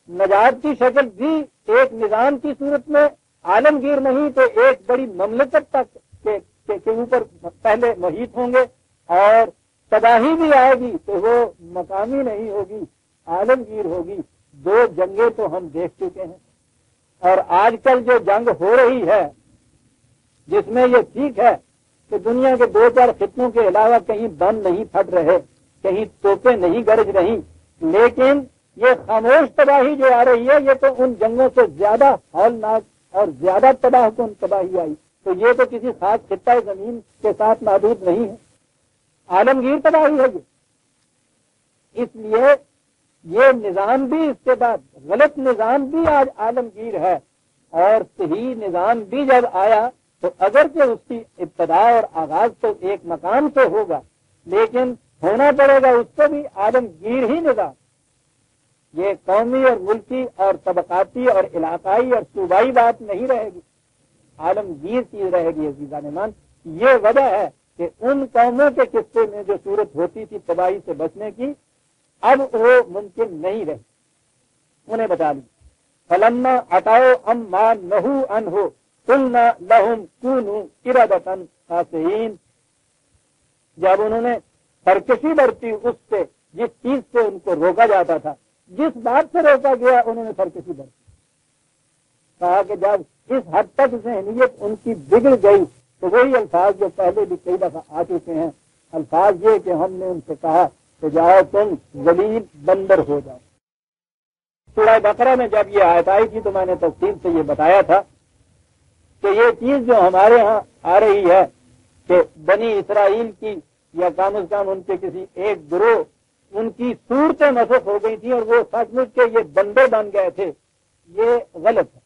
نجات کی شکل بھی ایک نظام کی صورت میں عالمگیر نہیں تو ایک بڑی مملکت تک کے اوپر پہلے محیط ہوں گے، اور تباہی بھی آئے گی تو وہ مقامی نہیں ہوگی، عالمگیر ہوگی۔ دو جنگیں تو ہم دیکھ چکے ہیں، اور آج کل جو جنگ ہو رہی ہے جس میں یہ ٹھیک ہے کہ دنیا کے دو چار خطوں کے علاوہ کہیں بم نہیں پھٹ رہے، کہیں توپیں نہیں گرج رہی، لیکن یہ خاموش تباہی جو آ رہی ہے یہ تو ان جنگوں سے زیادہ ہولناک اور زیادہ تباہ کن تباہی آئی، تو یہ تو کسی خاص خطہ زمین کے ساتھ محدود نہیں ہے، عالمگیر تباہی ہے یہ۔ اس لیے یہ نظام بھی اس کے بعد غلط نظام بھی آج عالمگیر ہے، اور صحیح نظام بھی جب آیا تو اگرچہ اس کی ابتدا اور آغاز تو ایک مقام سے ہوگا، لیکن ہونا پڑے گا اس کو بھی عالمگیر ہی نظام۔ یہ قومی اور ملکی اور طبقاتی اور علاقائی اور صوبائی بات نہیں رہے گی، عالمگیر چیز رہے گی عزیزان من۔ یہ وجہ ہے کہ ان قوموں کے قصے میں جو صورت ہوتی تھی تباہی سے بچنے کی، اب وہ ممکن نہیں رہی، انہیں بتا لی فلما ہٹاؤ ام ما نہو ان ہو قلنا لہم کونوا قردۃ خاسئین۔ جب انہوں نے سرکشی برتی اس سے جس چیز سے ان کو روکا جاتا تھا، جس بات سے روکا گیا انہوں نے سرکشی برتی، کہا کہ جب اس حد تک ذہنیت ان کی بگڑ گئی تو وہی الفاظ جو پہلے بھی کئی دفعہ آ چکے ہیں، الفاظ یہ کہ ہم نے ان سے کہا کہ جاؤ تم ذلیل بندر ہو جاؤ۔ سورہ بقرہ میں جب یہ آیت آئی تھی تو میں نے تفصیل سے یہ بتایا تھا کہ یہ چیز جو ہمارے ہاں آ رہی ہے کہ بنی اسرائیل کی یا کم از کم ان کے کسی ایک گروہ ان کی صورتیں مسخ ہو گئی تھیں اور وہ سچ مچ کے یہ بندے بن گئے تھے، یہ غلط ہے۔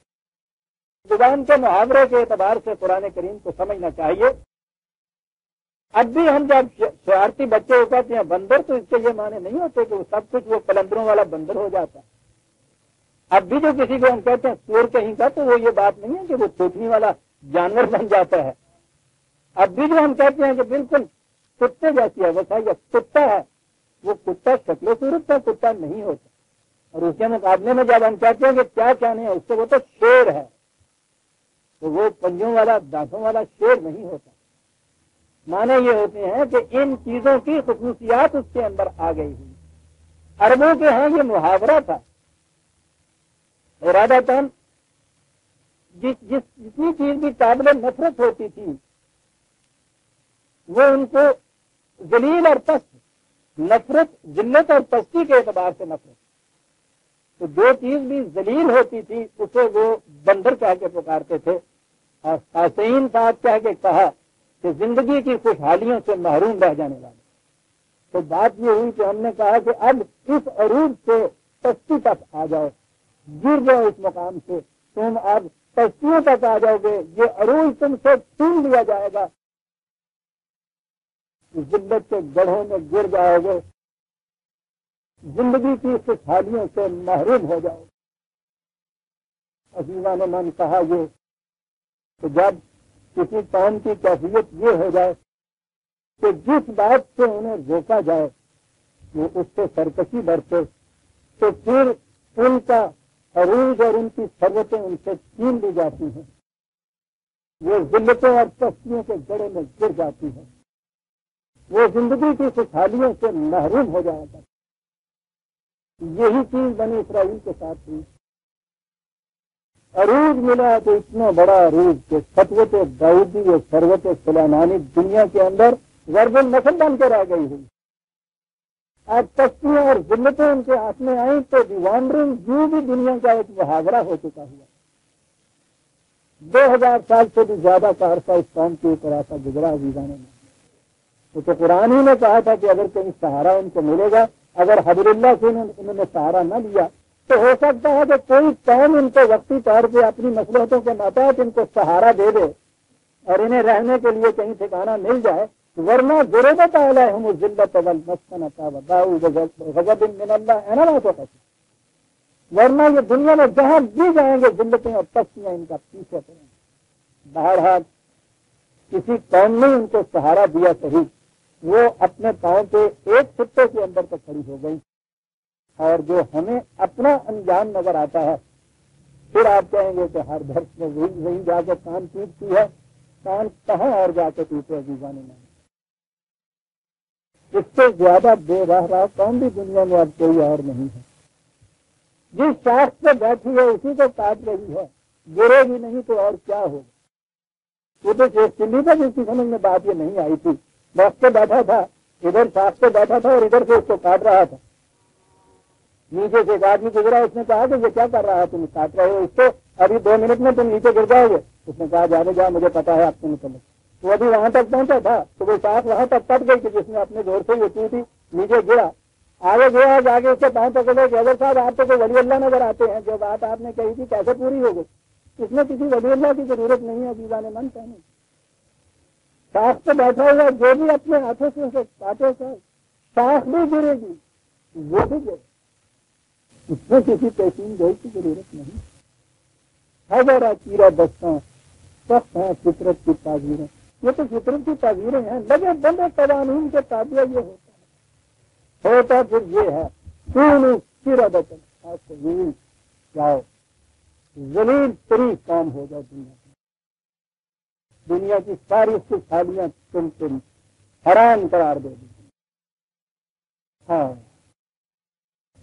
زبان کے محاورے کے اعتبار سے قرآن کریم کو سمجھنا چاہیے۔ اب بھی ہم جب شرارتی بچے کو کہتے ہیں بندر تو اس کے یہ معنی نہیں ہوتے کہ وہ سب کچھ وہ قلندروں والا بندر ہو جاتا ہے۔ اب بھی جو کسی کو ہم کہتے ہیں سور کہیں کا تو وہ یہ بات نہیں ہے کہ وہ تھوکنے والا جانور بن جاتا ہے۔ اب بھی جو ہم کہتے ہیں کہ بالکل کتے جیسی ہے، وہ کتا ہے، وہ کتا شکل و صورت کا کتا نہیں ہوتا، اور اس کے مقابلے میں جب ہم کہتے ہیں کہ کیا نہیں ہے اس سے وہ تو شیر ہے، تو وہ پنجوں والا دانتوں والا شیر نہیں ہوتا۔ معنی یہ ہوتے ہیں کہ ان چیزوں کی خصوصیات اس کے اندر آ گئی ہوئی۔ عربوں کے ہاں یہ محاورہ تھا، ارادتاً جتنی چیز بھی قابل نفرت ہوتی تھی وہ ان کو ذلیل اور پست، نفرت ذلت اور پستی کے اعتبار سے نفرت، تو جو چیز بھی ذلیل ہوتی تھی اسے وہ بندر کہہ کے پکارتے تھے، اور خاسئین صاحب کہہ کے کہا کہ زندگی کی خوشحالیوں سے محروم رہ جانے والے۔ تو بات یہ ہوئی کہ ہم نے کہا کہ اب اس عروج سے پستی تک آ جاؤ، گر جاؤ اس مقام سے، تم اب کشتیوں تک آ جاؤ گے، یہ عروج تم سے چھین لیا جائے گا، ذلت کے گڑھوں میں گر جاؤ گے، زندگی کی خوشحالیوں سے محروم ہو جاؤ گے۔ عزیزان من کہا یہ کہ جب کسی قوم کی کیفیت یہ ہو جائے کہ جس بات سے انہیں روکا جائے وہ اس سے سرکشی برتے، تو پھر ان کا عروج اور ان کی ثروتیں ان سے چھین لی جاتی ہیں، وہ ذلتوں اور پستیوں کے گڑھے میں گر جاتی ہیں، وہ زندگی کی خوشحالیوں سے محروم ہو جائے گا۔ یہی چیز بنی اسرائیل کے ساتھ ہوئی۔ عروج ملا تو اتنا بڑا عروج کہ سطوت داؤدی اور ثروت سلیمانی دنیا کے اندر ضرب النسل بن کے رہ گئی ہوئی۔ آج کشتیاں اور ذلتیں ان کے ہاتھ میں آئیں تو دی وانڈرنگ جیو بھی دنیا کا ایک محاورہ ہو چکا ہوا۔ 2000 سال سے بھی زیادہ کا عرصہ اس قوم کے اوپر ایسا گزرا عزیزان نے، تو قرآن ہی نے کہا تھا کہ اگر کہیں سہارا ان کو ملے گا، اگر حضر اللہ سے انہوں نے سہارا نہ لیا تو ہو سکتا ہے کہ کوئی قوم ان کو وقتی طور پہ اپنی مصلحتوں کے ماتحت ان کو سہارا دے دے اور انہیں رہنے کے لیے کہیں ٹھکانہ مل جائے، ورنہ ضرورت علیہم الذلۃ والمسکنۃ وباؤوا بغضب من اللہ اینا ما تقصد، ورنہ یہ دنیا میں جہاں بھی جائیں گے ذلتیں اور پستیاں ان کا پیچھے کریں گے۔ بہرحال کسی قوم نے ان کو سہارا دیا صحیح، وہ اپنے پاؤں پہ ایک خطے کے اندر تک کھڑی ہو گئی، اور جو ہمیں اپنا انجام نظر آتا ہے پھر آپ کہیں گے کہ ہر درس میں وہی جا کے کان ٹوٹتی ہے، کان کہاں اور جا کے ٹوٹے عزیزان میں۔ اس سے زیادہ بے راہ راہ قوم بھی دنیا میں اب کوئی اور نہیں ہے۔ جس شاخ پہ بیٹھی ہے اسی کو کاٹ رہی ہے، گرے گی نہیں تو اور کیا ہوگا۔ وہ تو شیخ چلی تھا جس کی سمجھ میں بات یہ نہیں آئی تھی، وقت پہ بیٹھا تھا، ادھر شاخ پہ بیٹھا تھا اور ادھر سے اس کو کاٹ رہا تھا۔ نیچے سے ایک آدمی گزرا، اس نے کہا کہ یہ کیا کر رہا ہے، تم کاٹ رہے ہو اس کو، ابھی 2 منٹ میں تم نیچے گر جاؤ گے۔ اس نے کہا جانے جا، مجھے پتا ہے آپ کو نکلے۔ وہ ابھی وہاں تک پہنچا تھا تو وہ ساتھ وہاں تک کٹ گئی کہ جس نے اپنے زور سے یہ ٹوٹی، نیچے گرا، آگے گیا، جا کے اس کے پاؤں پکڑے کہ اگر صاحب آپ تو کوئی ولی اللہ نظر آتے ہیں، جو بات آپ نے کہی تھی کیسے پوری ہو گئی۔ اس میں کسی ولی اللہ کی ضرورت نہیں ہے عزیزان من کہنے، شاخ پہ بیٹھا ہوا جو بھی اپنے ہاتھوں سے اسے کاٹے سے شاخ بھی گرے گی، وہ بھی گرے، اس میں کسی پیشین گوئی کی ضرورت نہیں۔ ہزارہ چیرہ دستاں سخت ہیں فطرت کی تعبیریں، یہ تو فطرت کی تعبیریں ہیں، لگے بندے قوانین کے تابع یہ ہوتا پھر یہ ہے جاؤ ذلیل تری کام ہو جائے دنیا کی ساری خوشحالیاں تم حرام قرار دے دی۔ ہاں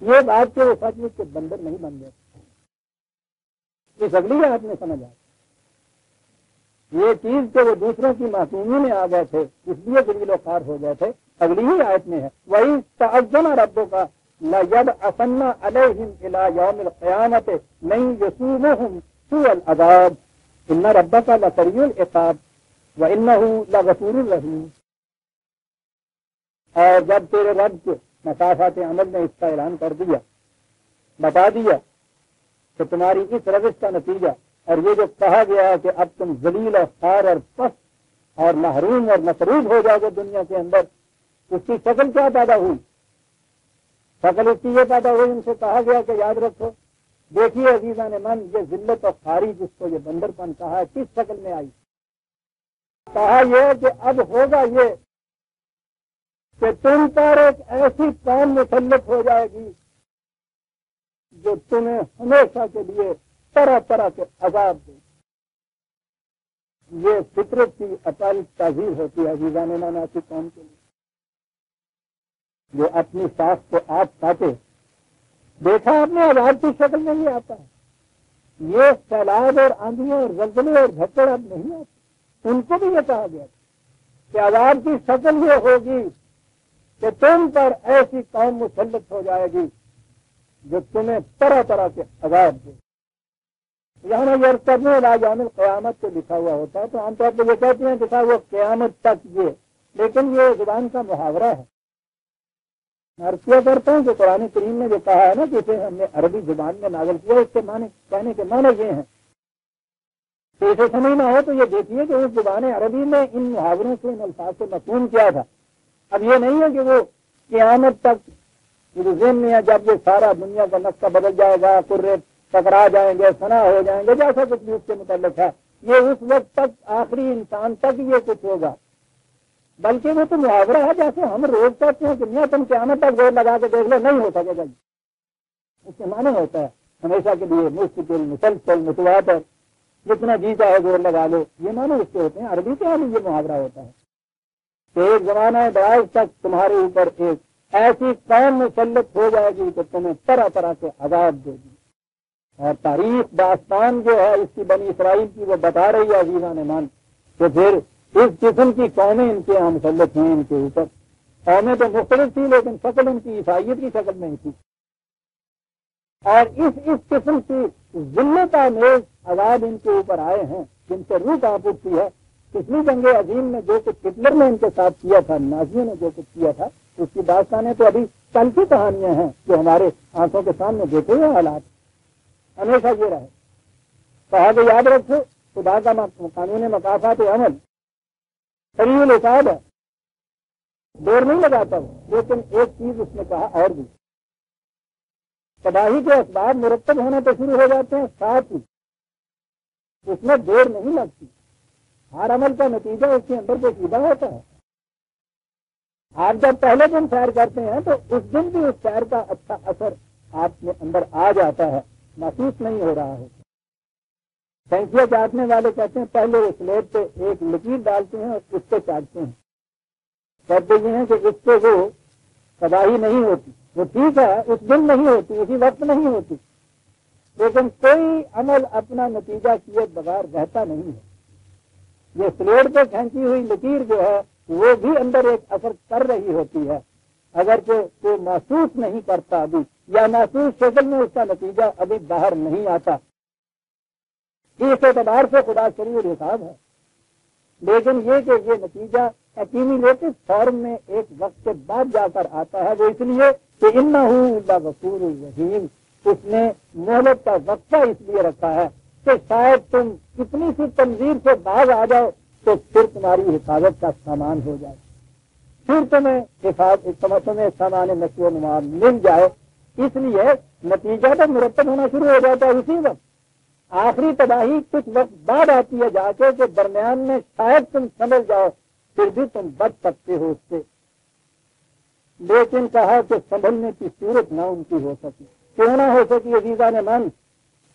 یہ بات کہ وہ سچ مچ کے بندر نہیں بن گئے، اس اگلی بات میں سمجھ آئی یہ چیز کہ وہ دوسروں کی معصومی میں آ گئے تھے اس لیے ذلیل و خوار ہو گئے تھے، اگلی ہی آیت میں ہے وہی تعظم ربوں کا لَيَبْعَثَنَّ عَلَيْهِمْ إِلَى يَوْمِ الْقِيَامَةِ مَن يَسُومُهُمْ سُوءَ الْعَذَابِ إِنَّ رَبَّكَ لَسَرِيعُ الْعِقَابِ وَإِنَّهُ لَغَفُورٌ رَحِيمٌ۔ اور جب تیرے رب کے مسافات عمل نے اس کا اعلان کر دیا، بتا دیا کہ تمہاری اس روش کا نتیجہ اور یہ جو کہا گیا ہے کہ اب تم ذلیل اور خوار اور پست اور محروم اور مطرود ہو جاؤ گے دنیا کے اندر، اس کی شکل کیا پیدا ہوئی؟ شکل اس کی یہ پیدا ہوئی، ان سے کہا گیا کہ یاد رکھو، دیکھیے عزیزان من، یہ ذلت اور خواری جس کو یہ بندر پن کہا ہے کس شکل میں آئی؟ کہا یہ کہ اب ہوگا یہ کہ تم پر ایک ایسی قوم مسلط ہو جائے گی جو تمہیں ہمیشہ کے لیے طرح طرح کے عذاب دے۔ یہ فطرت کی اپاری تعزیر ہوتی ہے عزیزان من ایسی قوم کے لیے جو اپنی ساخ کو آپ کاٹے۔ دیکھا آپ نے عذاب کی شکل میں ہی آتا ہے، یہ سیلاب اور آندھیاں اور زلزلے اور جھکڑ اب نہیں آتے، ان کو بھی یہ کہا گیا کہ عذاب کی شکل یہ ہوگی کہ تم پر ایسی قوم مسلط ہو جائے گی جو تمہیں طرح طرح کے عذاب دے۔ یہاں یہ کرنے والا یوم القیامت سے لکھا ہوا ہوتا ہے تو عام طور پہ یہ کہتے ہیں کہ صاحب وہ قیامت تک یہ، لیکن یہ زبان کا محاورہ ہے۔ میں عرض کیا کرتا ہوں کہ قرآن کریم نے جو کہا ہے نا کہ اسے ہم نے عربی زبان میں نازل کیا، اس کے معنی کہنے کے معنی یہ ہیں تو اسے سمجھنا ہو تو یہ دیکھیے کہ اس زبان عربی میں ان محاوروں سے ان الفاظ سے مفہوم کیا تھا. اب یہ نہیں ہے کہ وہ قیامت تک ذہن میں ہے جب یہ سارا دنیا کا نقشہ بدل جائے گا, قرے ٹکرا جائیں گے, فنا ہو جائیں گے, جیسا کچھ بھی اس کے متعلق ہے, یہ اس وقت تک آخری انسان تک یہ کچھ ہوگا. بلکہ وہ تو محاورہ ہے جیسے ہم روز کہتے ہیں کہ میاں تم قیامت تک زور لگا کے دیکھ لو, نہیں ہو سکے گا. اس کے معنی ہوتا ہے ہمیشہ کے لیے مستقل مسلسل متواتر, جتنا جی چاہے زور لگا لو, یہ معنی اس کے ہوتے ہیں. عربی کے یہ محاورہ ہوتا ہے کہ ایک زمانہ دراز تک تمہارے اوپر ایک ایسی قوم مسلط ہو جائے گی کہ تمہیں طرح طرح کے عذاب دے گی. اور تاریخ داستان جو ہے اس کی بنی اسرائیل کی وہ بتا رہی ہے عزیزان مان کہ پھر اس قسم کی قومیں ان کے یہاں مسلط ہیں ان کے اوپر. قومیں تو مختلف تھی لیکن شکل ان کی عیسائیت کی شکل نہیں تھی. اور اس قسم کی ذلت آمیز عذاب ان کے اوپر آئے ہیں جن سے روح کانپ اٹھتی ہے. پچھلی جنگ عظیم میں جو کچھ ہٹلر نے ان کے ساتھ کیا تھا, نازیوں نے جو کچھ کیا تھا, اس کی داستانیں تو ابھی کل کی کہانیاں ہیں جو ہمارے آنکھوں کے سامنے دیکھے ہوئے حالات. ہمیشہ یہ رہے کہا کہ یاد رکھو خدا کا قانون مقاصد عمل سریع الحساب ہے, دور نہیں لگاتا وہ. لیکن ایک چیز اس نے کہا اور بھی, تباہی کے اسباب مرتب ہونے تو شروع ہو جاتے ہیں, ساتھ ہی اس میں دیر نہیں لگتی. ہر عمل کا نتیجہ اس کے اندر پوشیدہ ہوتا ہے. آپ جب پہلے دن سیر کرتے ہیں تو اس دن بھی اس سیر کا اچھا اثر آپ کے اندر آ جاتا ہے, محسوس نہیں ہو رہا ہے. سینکڑوں چاٹنے والے کہتے ہیں پہلے اس سلیٹ پہ ایک لکیر ڈالتے ہیں اور اس پہ چاٹتے ہیں. کہتے یہ ہیں کہ اس سے وہ تباہی نہیں ہوتی. وہ ٹھیک ہے اس دن نہیں ہوتی, اسی وقت نہیں ہوتی, لیکن کوئی عمل اپنا نتیجہ کیے بغیر رہتا نہیں ہے. یہ سلیٹ پہ کھینچی ہوئی لکیر جو ہے وہ بھی اندر ایک اثر کر رہی ہوتی ہے, اگرچہ کوئی محسوس نہیں کرتا ابھی, یا محسوس شکل میں اس کا نتیجہ ابھی باہر نہیں آتا. اس اعتبار سے خدا سریع الحساب ہے. لیکن یہ کہ یہ نتیجہ ایکیومولیٹو فارم میں ایک وقت کے بعد جا کر آتا ہے, وہ اس لیے کہ انہ لغفور الرحیم, اس نے مہلت کا وقفہ اس لیے رکھا ہے کہ شاید تم کتنی سی تنظیر سے باز آ جاؤ تو پھر تمہاری حفاظت کا سامان ہو جائے, پھر تمہیں سامان نشو و نما مل جائے. اس لیے نتیجہ تو مرتب ہونا شروع ہو جاتا ہے اسی وقت. آخری تباہی کچھ وقت بعد آتی ہے جا کے کہ درمیان میں شاید تم سمجھ جاؤ, پھر بھی تم بچ سکتے ہو اس سے. لیکن کہا کہ سنبھلنے کی صورت نہ ان کی ہو سکی. کیوں نہ ہو سکی عزیزان من؟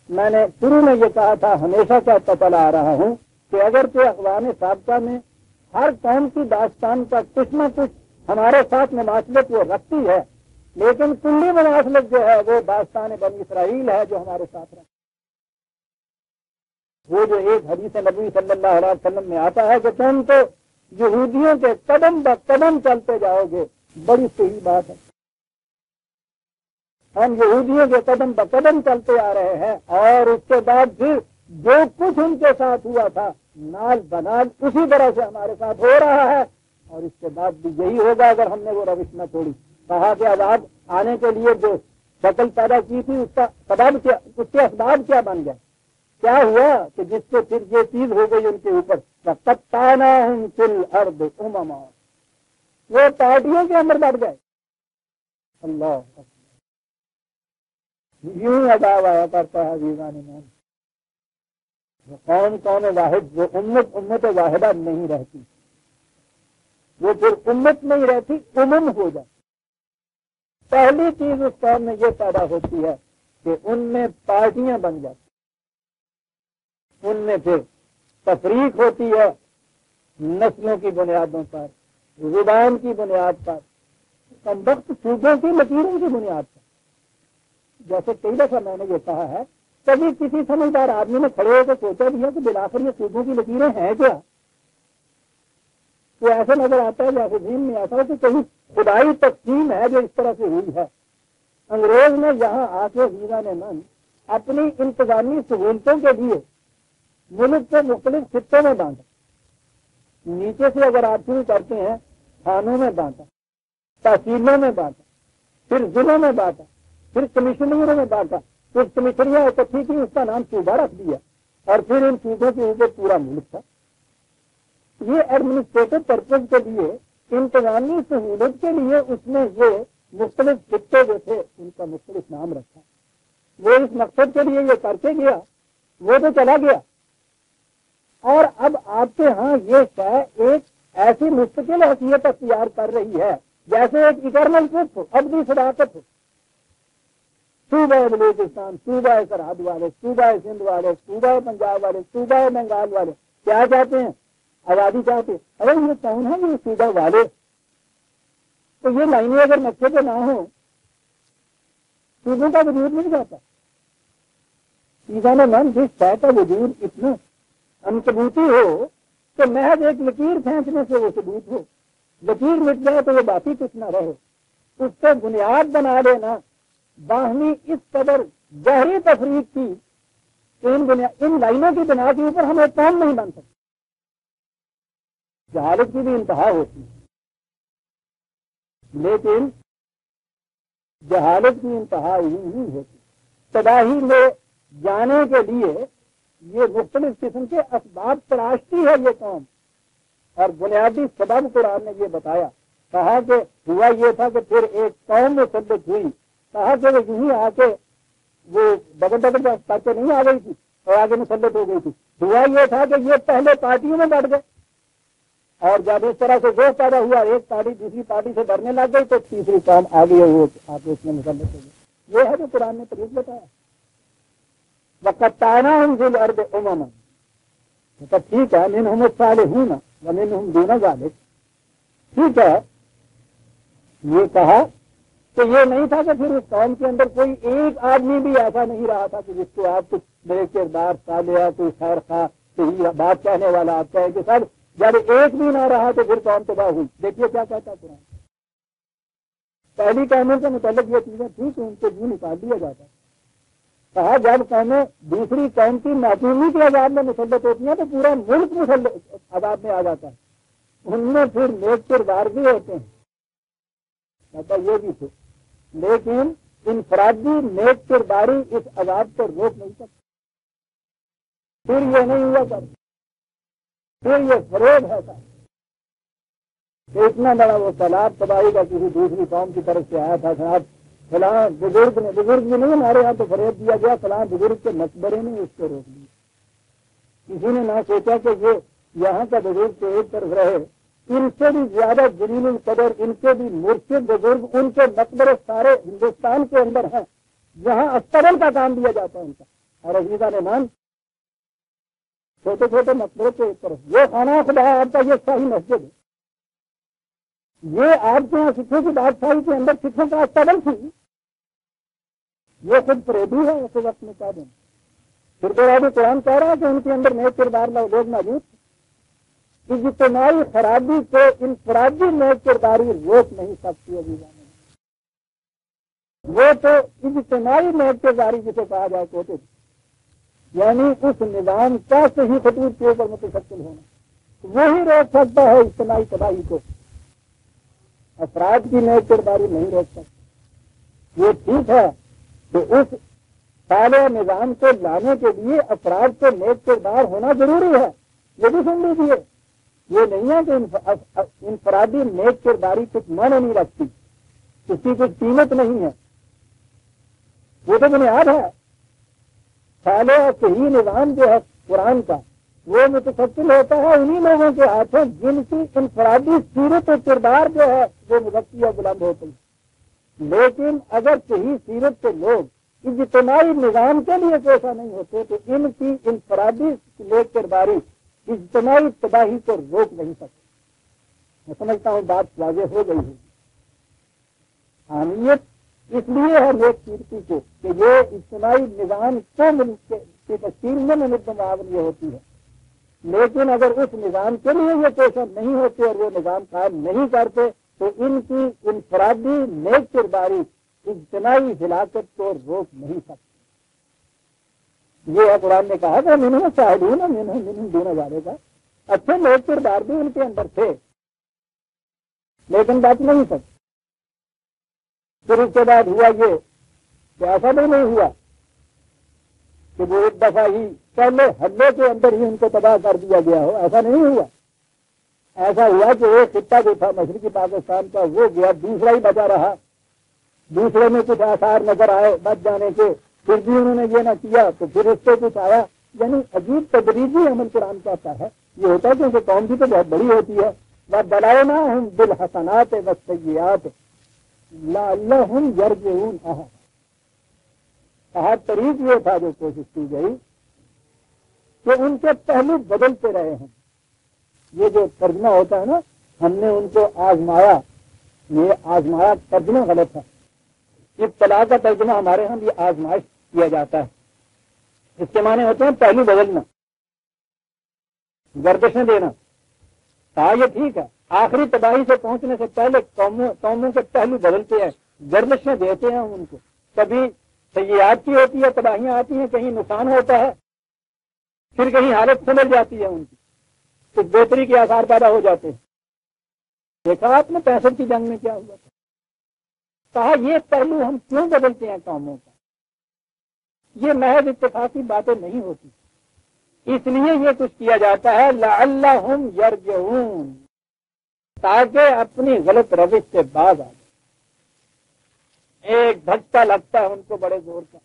میں نے شروع میں یہ کہا تھا, ہمیشہ کہتا چلا آ رہا ہوں کہ اگر تو اقوام سابقہ میں ہر قوم کی داستان کا کچھ نہ کچھ ہمارے ساتھ مماثلت وہ رکھتی ہے, لیکن کلی مماثلت جو ہے وہ داستان بنی اسرائیل ہے جو ہمارے ساتھ رہتی. وہ جو ایک حدیث نبی صلی اللہ علیہ وسلم میں آتا ہے کہ تم تو یہودیوں کے قدم بہ قدم چلتے جاؤ گے. بڑی صحیح بات ہے, ہم یہودیوں کے قدم بہ قدم چلتے آ رہے ہیں, اور اس کے بعد پھر جو کچھ ان کے ساتھ ہوا تھا نال بنال اسی طرح سے ہمارے ساتھ ہو رہا ہے, اور اس کے بعد بھی یہی ہوگا اگر ہم نے وہ روش نہ چھوڑی. کہا کہ عذاب آنے کے لیے جو شکل پیدا کی تھی اس کا سبب کیا, اس کے اسباب کیا بن گئے, کیا ہوا کہ جس سے پھر یہ چیز ہو گئی ان کے اوپر. وَقَطَّعْنَاهُمْ فِي الْأَرْضِ أُمَمًا, وہ پارٹیوں کے اندر بڑھ گئے. اللہ یوں عذاب آیا کرتا ہے عزیزان ایمان. وہ قوم واحد, وہ امت واحدہ نہیں رہتی, وہ پھر امت نہیں رہتی, امم ہو جاتی. پہلی چیز اس قوم میں یہ پیدا ہوتی ہے کہ ان میں پارٹیاں بن جاتی, ان میں پھر تفریق ہوتی ہے نسلوں کی بنیادوں پر, زبان کی بنیاد پر, کمبخت صوبوں کی لکیروں کی بنیاد پر. جیسے کئی دفعہ میں نے یہ کہا ہے, کبھی کسی سمجھدار آدمی نے کھڑے ہو کے سوچا بھی ہے کہ بلاخر یہ صوبوں کی لکیریں ہیں کیا؟ تو ایسا نظر آتا ہے جیسے دین میں ایسا ہے کہ کہیں خدائی تقسیم ہے جو اس طرح سے ہوئی ہے. انگریز نے یہاں آ کے ویزا من اپنی انتظامی سہولتوں کے لیے ملک کے مختلف خطوں میں بانٹا. نیچے سے اگر آپ شروع کرتے ہیں, تھانوں میں بانٹا, تحصیلوں میں بانٹا, پھر ضلعوں میں بانٹا, پھر کمشنریوں میں بانٹا, پھر کمشنریاں اکٹھی کی, اس کا نام صوبہ رکھ دیا, اور پھر ان چیزوں کے اوپر پورا ملک تھا. یہ ایڈمنسٹریٹو پرپز کے لیے، انتظامی سہولت کے لیے اس نے یہ مختلف خطے جو تھے ان کا مختلف نام رکھا. وہ اس مقصد کے لیے یہ کر کے گیا، وہ تو چلا گیا. اور اب آپ کے ہاں یہ شے ایک ایسی مستقل حیثیت اختیار کر رہی ہے جیسے ایک اٹرنل ٹرپ ہو، ابدی صداقت ہو. صوبہ بلوچستان، صوبہ سرحد والے، صوبہ سندھ والے، صوبہ پنجاب والے، صوبہ بنگال والے کیا چاہتے ہیں؟ آزادی چاہتے ہیں. ارے یہ کون ہے یہ صوبہ والے؟ تو یہ لائنیں اگر نقشے پہ نہ ہوں صوبوں کا وجود نہیں جاتا. چیزوں من جس طے کا وجود اتنا انکبوتی ہو کہ محض ایک لکیر کھینچنے سے وہ ثبوت ہو. لکیر مٹ جائے تو وہ باقی کچھ نہ رہے. اس کو بنیاد بنا دینا باہمی اس قدر گہری تفریق کی کہ ان لائنوں کی بنا کے اوپر ہم ایک قوم نہیں بن سکتے. جہالت کی بھی انتہا ہوتی ہے، لیکن جہالت کی انتہا ہی نہیں ہوتی. تباہی میں جانے کے لیے یہ مختلف قسم کے اسباب تراشتی ہے یہ قوم. اور بنیادی سبب قرآن نے یہ بتایا، کہا کہ ہوا یہ تھا کہ پھر ایک قوم مسلط ہوئی. کہا کہ وہ یوں ہی آ کے وہ بغل بغل کر کے نہیں آ گئی تھی اور آگے مسلط ہو گئی تھی. ہوا یہ تھا کہ یہ پہلے پارٹیوں میں بڑھ گئے اور جب اس طرح سے جو پیدا ہوا ایک پارٹی دوسری پارٹی سے ڈرنے لگ گئی تو تیسری قوم آ گئی وہ آپ اس میں مسلط ہو گئی. یہ ہے جو قرآن نے طریق بتایا. وقتانا ہم ذل ارد امما، مطلب ٹھیک ہے منہم الصالحون ومنہم دون ذالک. ٹھیک ہے یہ کہا کہ یہ نہیں تھا کہ پھر اس قوم کے اندر کوئی ایک آدمی بھی ایسا نہیں رہا تھا کہ جس کو آپ کچھ بڑے کردار صالح کوئی خیر خواہ صحیح بات کہنے والا آپ کہے کہ سر جب ایک بھی نہ رہا تو پھر قوم تباہ ہوئی. دیکھیے کیا کہتا قرآن. پہلی قوموں کے متعلق یہ چیزیں تھیں کہ ان کو یوں نکال دیا جاتا. کہا جب قومیں دوسری قوم کی ناکامی کے عذاب میں مسلط ہوتی ہیں تو پورا ملک عذاب میں آ جاتا ہے. ان میں پھر نیک کردار بھی ہوتے ہیں، مطلب یہ بھی تھے، لیکن انفرادی نیک کرداری اس عذاب کو روک نہیں سکتی. پھر یہ نہیں ہوا کرتا، پھر یہ فریب ہے کہ اتنا بڑا وہ سیلاب تباہی کا کسی دوسری قوم کی طرف سے آیا تھا. صاحب فلاں بزرگ بھی نہیں ہمارے یہاں تو فریب دیا گیا، فلاں بزرگ کے مقبرے نے اس کو روک دیا. کسی نے نہ سوچا کہ یہ یہاں کا بزرگ تو ایک طرف رہے، ان سے بھی زیادہ جلیل القدر، ان کے بھی مرشد بزرگ، ان کے مقبرے سارے ہندوستان کے اندر ہیں جہاں استبل کا کام دیا جاتا ہے ان کا. اور عزیزہ نے مان چھوٹے چھوٹے مقبرے کے ایک طرف یہ خانہ خدا ہے آپ کا، یہ شاہی مسجد ہے. یہ آپ کے یہاں سکھوں کی بادشاہی کے اندر سکھوں کا استبل تھی. یہ خود فریبی ہے اس وقت میں کیا دیں. پھر تو ابھی قرآن کہہ رہا ہے کہ ان کے اندر نیک کردار لوگ موجود تھے. اجتماعی خرابی کو انفرادی نیک کرداری روک نہیں سکتی. ابھی وہ تو اجتماعی نیک کرداری جسے کہا جائے کوتے تھے، یعنی اس نظام کا صحیح خطوط کے اوپر متشکل ہونا، وہی روک سکتا ہے اجتماعی تباہی کو. افراد کی نیک کرداری نہیں روک سکتی. یہ ٹھیک ہے کہ اس صالح نظام کو لانے کے لیے افراد کو نیک کردار ہونا ضروری ہے، یہ بھی سن لیجیے. یہ نہیں ہے کہ انفرادی نیک کرداری کچھ معنی نہیں رکھتی، اس کی کچھ قیمت نہیں ہے. وہ تو بنیاد ہے. صالح اور صحیح نظام جو ہے قرآن کا وہ متشکل ہوتا ہے انہی لوگوں کے ہاتھوں جن کی انفرادی سیرت و کردار جو ہے وہ مزکی اور بلند ہوتی ہے. لیکن اگر صحیح سیرت کے لوگ اجتماعی نظام کے لیے پیشہ نہیں ہوتے تو ان کی انفرادی نیک کرداری اجتماعی تباہی کو روک نہیں سکتے. میں سمجھتا ہوں بات واضح ہو گئی ہے. اہمیت اس لیے ہے نیک کیرتی کو کہ یہ اجتماعی نظام کی تشکیل میں منظم معاون یہ ہوتی ہے. لیکن اگر اس نظام کے لیے یہ پیشہ نہیں ہوتے اور وہ نظام قائم نہیں کرتے تو ان کی انفرادی نیک کرداری اجتماعی ہلاکت کو روک نہیں سکتی. یہ ہے قرآن نے کہا کہ منہم صالحون منہم دون ذالک. اچھے نیک کردار بھی ان کے اندر تھے لیکن بات نہیں سکتی. پھر اس کے بعد ہوا یہ کہ ایسا بھی نہیں ہوا کہ وہ ایک دفعہ ہی پہلے حملے کے اندر ہی ان کو تباہ کر دیا گیا ہو، ایسا نہیں ہوا۔ ایسا ہوا کہ ایک خطہ جو تھا مشرقی پاکستان کا وہ گیا، دوسرا ہی بچا رہا، دوسرے میں کچھ آثار نظر آئے بچ جانے کے، پھر بھی انہوں نے یہ نہ کیا تو پھر اس سے کچھ آیا۔ یعنی عجیب تدریجی عمل قرآن کہتا ہے، یہ ہوتا ہے کیونکہ قوم بھی تو بہت بڑی ہوتی ہے۔ وَبَلَوْنَاهُمْ بِالْحَسَنَاتِ وَالسَّيِّئَاتِ لَعَلَّهُمْ يَرْجِعُونَ۔ طریق یہ تھا جو کوشش کی گئی کہ ان کے پہلو بدلتے رہے ہیں۔ یہ جو ترجمہ ہوتا ہے نا، ہم نے ان کو آزمایا، یہ آزمایا ترجمہ غلط ہے۔ ابتلا کا ترجمہ ہمارے ہاں یہ آزمائش کیا جاتا ہے، اس کے معنی ہوتے ہیں پہلو بدلنا، گردشیں دینا۔ کہا یہ ٹھیک ہے، آخری تباہی سے پہنچنے سے پہلے قوموں کے پہلو بدلتے ہیں، گردشیں دیتے ہیں ان کو۔ کبھی سیئات کی ہوتی ہے، تباہیاں آتی ہیں، کہیں نقصان ہوتا ہے، پھر کہیں حالت سمجھ جاتی ہے ان کی، کچھ بہتری کے آثار پیدا ہو جاتے ہیں۔ دیکھا آپ نے 65 کی جنگ میں کیا ہوا تھا۔ کہا یہ پہلو ہم کیوں بدلتے ہیں قوموں کا؟ یہ محض اتفاقی باتیں نہیں ہوتی، اس لیے یہ کچھ کیا جاتا ہے لعلہم یرجعون، تاکہ اپنی غلط روش سے باز آ جائے۔ ایک دھچکا لگتا ہے ان کو بڑے زور کا،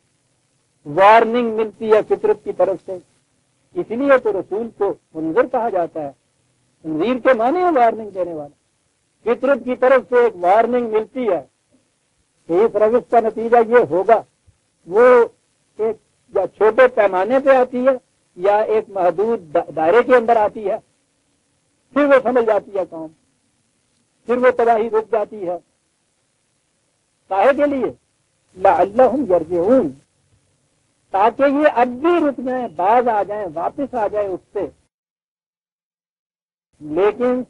وارننگ ملتی ہے فطرت کی طرف سے، اس لیے تو رسول کو منذر کہا جاتا ہے۔ تنذیر کے معنی ہے وارننگ دینے والا۔ فطرت کی طرف سے ایک وارننگ ملتی ہے کہ اس روش کا نتیجہ یہ ہوگا۔ وہ ایک یا چھوٹے پیمانے پہ آتی ہے یا ایک محدود دائرے کے اندر آتی ہے، پھر وہ سمجھ جاتی ہے قوم، پھر وہ تباہی رک جاتی ہے۔ کاہے کے لیے؟ لعلہم یرجعون، تاکہ یہ اب بھی رک جائیں، باز آ جائیں، واپس آ جائیں اس سے۔ لیکن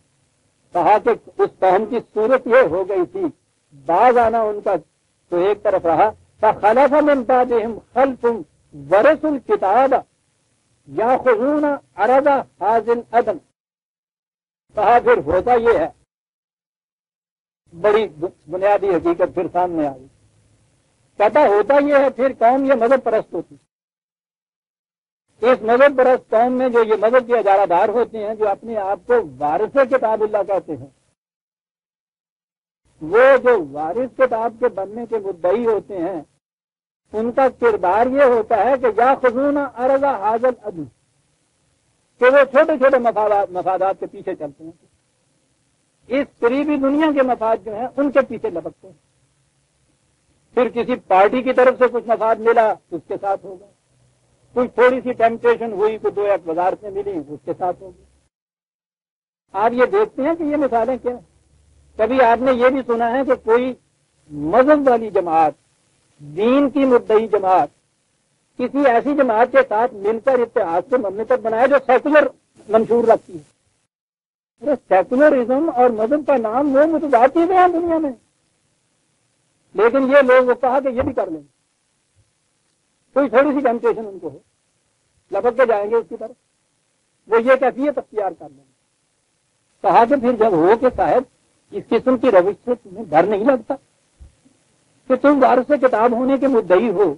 کہا کہ اس قوم کی صورت یہ ہو گئی تھی، باز آنا ان کا تو ایک طرف رہا، فخلف من بعدہم خلف ورثوا الکتاب یاخذون عرض هذا الادنى۔ کہا پھر ہوتا یہ ہے، بڑی بنیادی حقیقت پھر سامنے آئی۔ کہتا ہوتا یہ ہے پھر قوم یہ مذہب پرست ہوتی، اس مذہب پرست قوم میں جو یہ مذہب کے اجارہ دار ہوتے ہیں، جو اپنے آپ کو وارث کتاب اللہ کہتے ہیں، وہ جو وارث کتاب کے بننے کے مدعی ہوتے ہیں، ان کا کردار یہ ہوتا ہے کہ یاخذون عرض هذا الادنى، کہ وہ چھوٹے چھوٹے مفادات کے پیچھے چلتے ہیں، اس قریبی دنیا کے مفاد جو ہیں ان کے پیچھے لپکتے ہیں۔ پھر کسی پارٹی کی طرف سے کچھ مفاد ملا اس کے ساتھ ہوگا، کوئی تھوڑی سی ٹیمپٹیشن ہوئی، کوئی دو ایک وزارتیں ملی اس کے ساتھ ہوگی۔ آپ یہ دیکھتے ہیں کہ یہ مثالیں کیا ہیں۔ کبھی آپ نے یہ بھی سنا ہے کہ کوئی مذہب والی جماعت، دین کی مدعی جماعت، کسی ایسی جماعت کے ساتھ مل کر اتحاد سے مملکت بنائے جو سیکولر منشور رکھتی ہے؟ سیکولرزم اور مذہب کا نام وہ متضاد چیزیں ہیں دنیا میں، لیکن یہ لوگ وہ کہا کہ یہ بھی کر لیں گے، کوئی تھوڑی سی ٹیمپٹیشن ان کو ہو، لپک کے جائیں گے اس کی طرف، وہ یہ کیفیت اختیار کر لیں گے۔ کہا کہ پھر جب ہو کہ صاحب اس قسم کی روش سے تمہیں ڈر نہیں لگتا کہ تم وارث کتاب ہونے کے مدعی ہو؟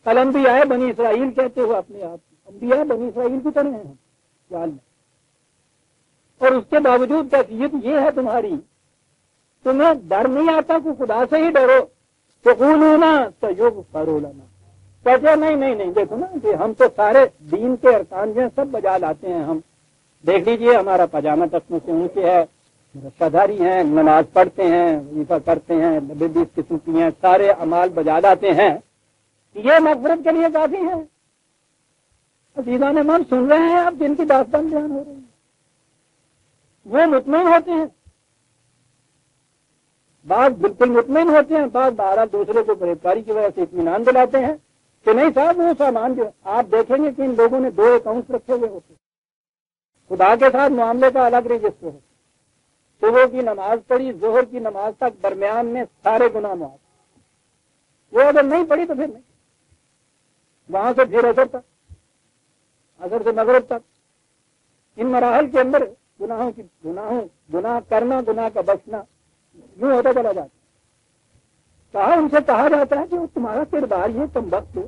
انبیاء بنی اسرائیل کہتے ہو اپنے آپ کو، انبیاء بنی اسرائیل کی طرح ہیں یا اللہ، اور اس کے باوجود کیفیت یہ ہے تمہاری، تمہیں ڈر نہیں آتا کہ خدا سے ہی ڈرو، تقولون سیغفر لنا، کہتے نہیں دیکھو نا کہ ہم تو سارے دین کے ارکان جو ہیں سب بجا لاتے ہیں، ہم دیکھ لیجئے ہمارا پاجامہ ٹخنوں سے اونچے ہے، رشتہداری ہیں، نماز پڑھتے ہیں، وظیفہ کرتے ہیں، 20 قسم کی ہیں، سارے اعمال بجا لاتے ہیں، یہ مغفرت کے لیے کافی ہے۔ عزیزان من سن رہے ہیں آپ جن کی داستان بیان ہو رہی ہے، وہ مطمئن ہوتے ہیں، بعض بالکل مطمئن ہوتے ہیں، بعض بہرحال دوسرے کو گرفتاری کی وجہ سے اطمینان دلاتے ہیں کہ نہیں صاحب وہ سامان جو آپ دیکھیں گے کہ ان لوگوں نے 2 اکاؤنٹس رکھے ہوئے ہوتے، خدا کے ساتھ معاملے کا الگ رجسٹر ہے، صبح کی نماز پڑھی ظہر کی نماز تک درمیان میں سارے گناہ معاف، وہ اگر نہیں پڑھی تو پھر نہیں، وہاں سے پھر اثر تک، اثر سے مغرب تک، ان مراحل کے اندر گناہ کرنا، گناہ کا بچنا یوں ہوتا چلا جاتا۔ کہا ان سے کہا جاتا ہے کہ تمہارا کردار یہ کم وقت ہو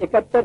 71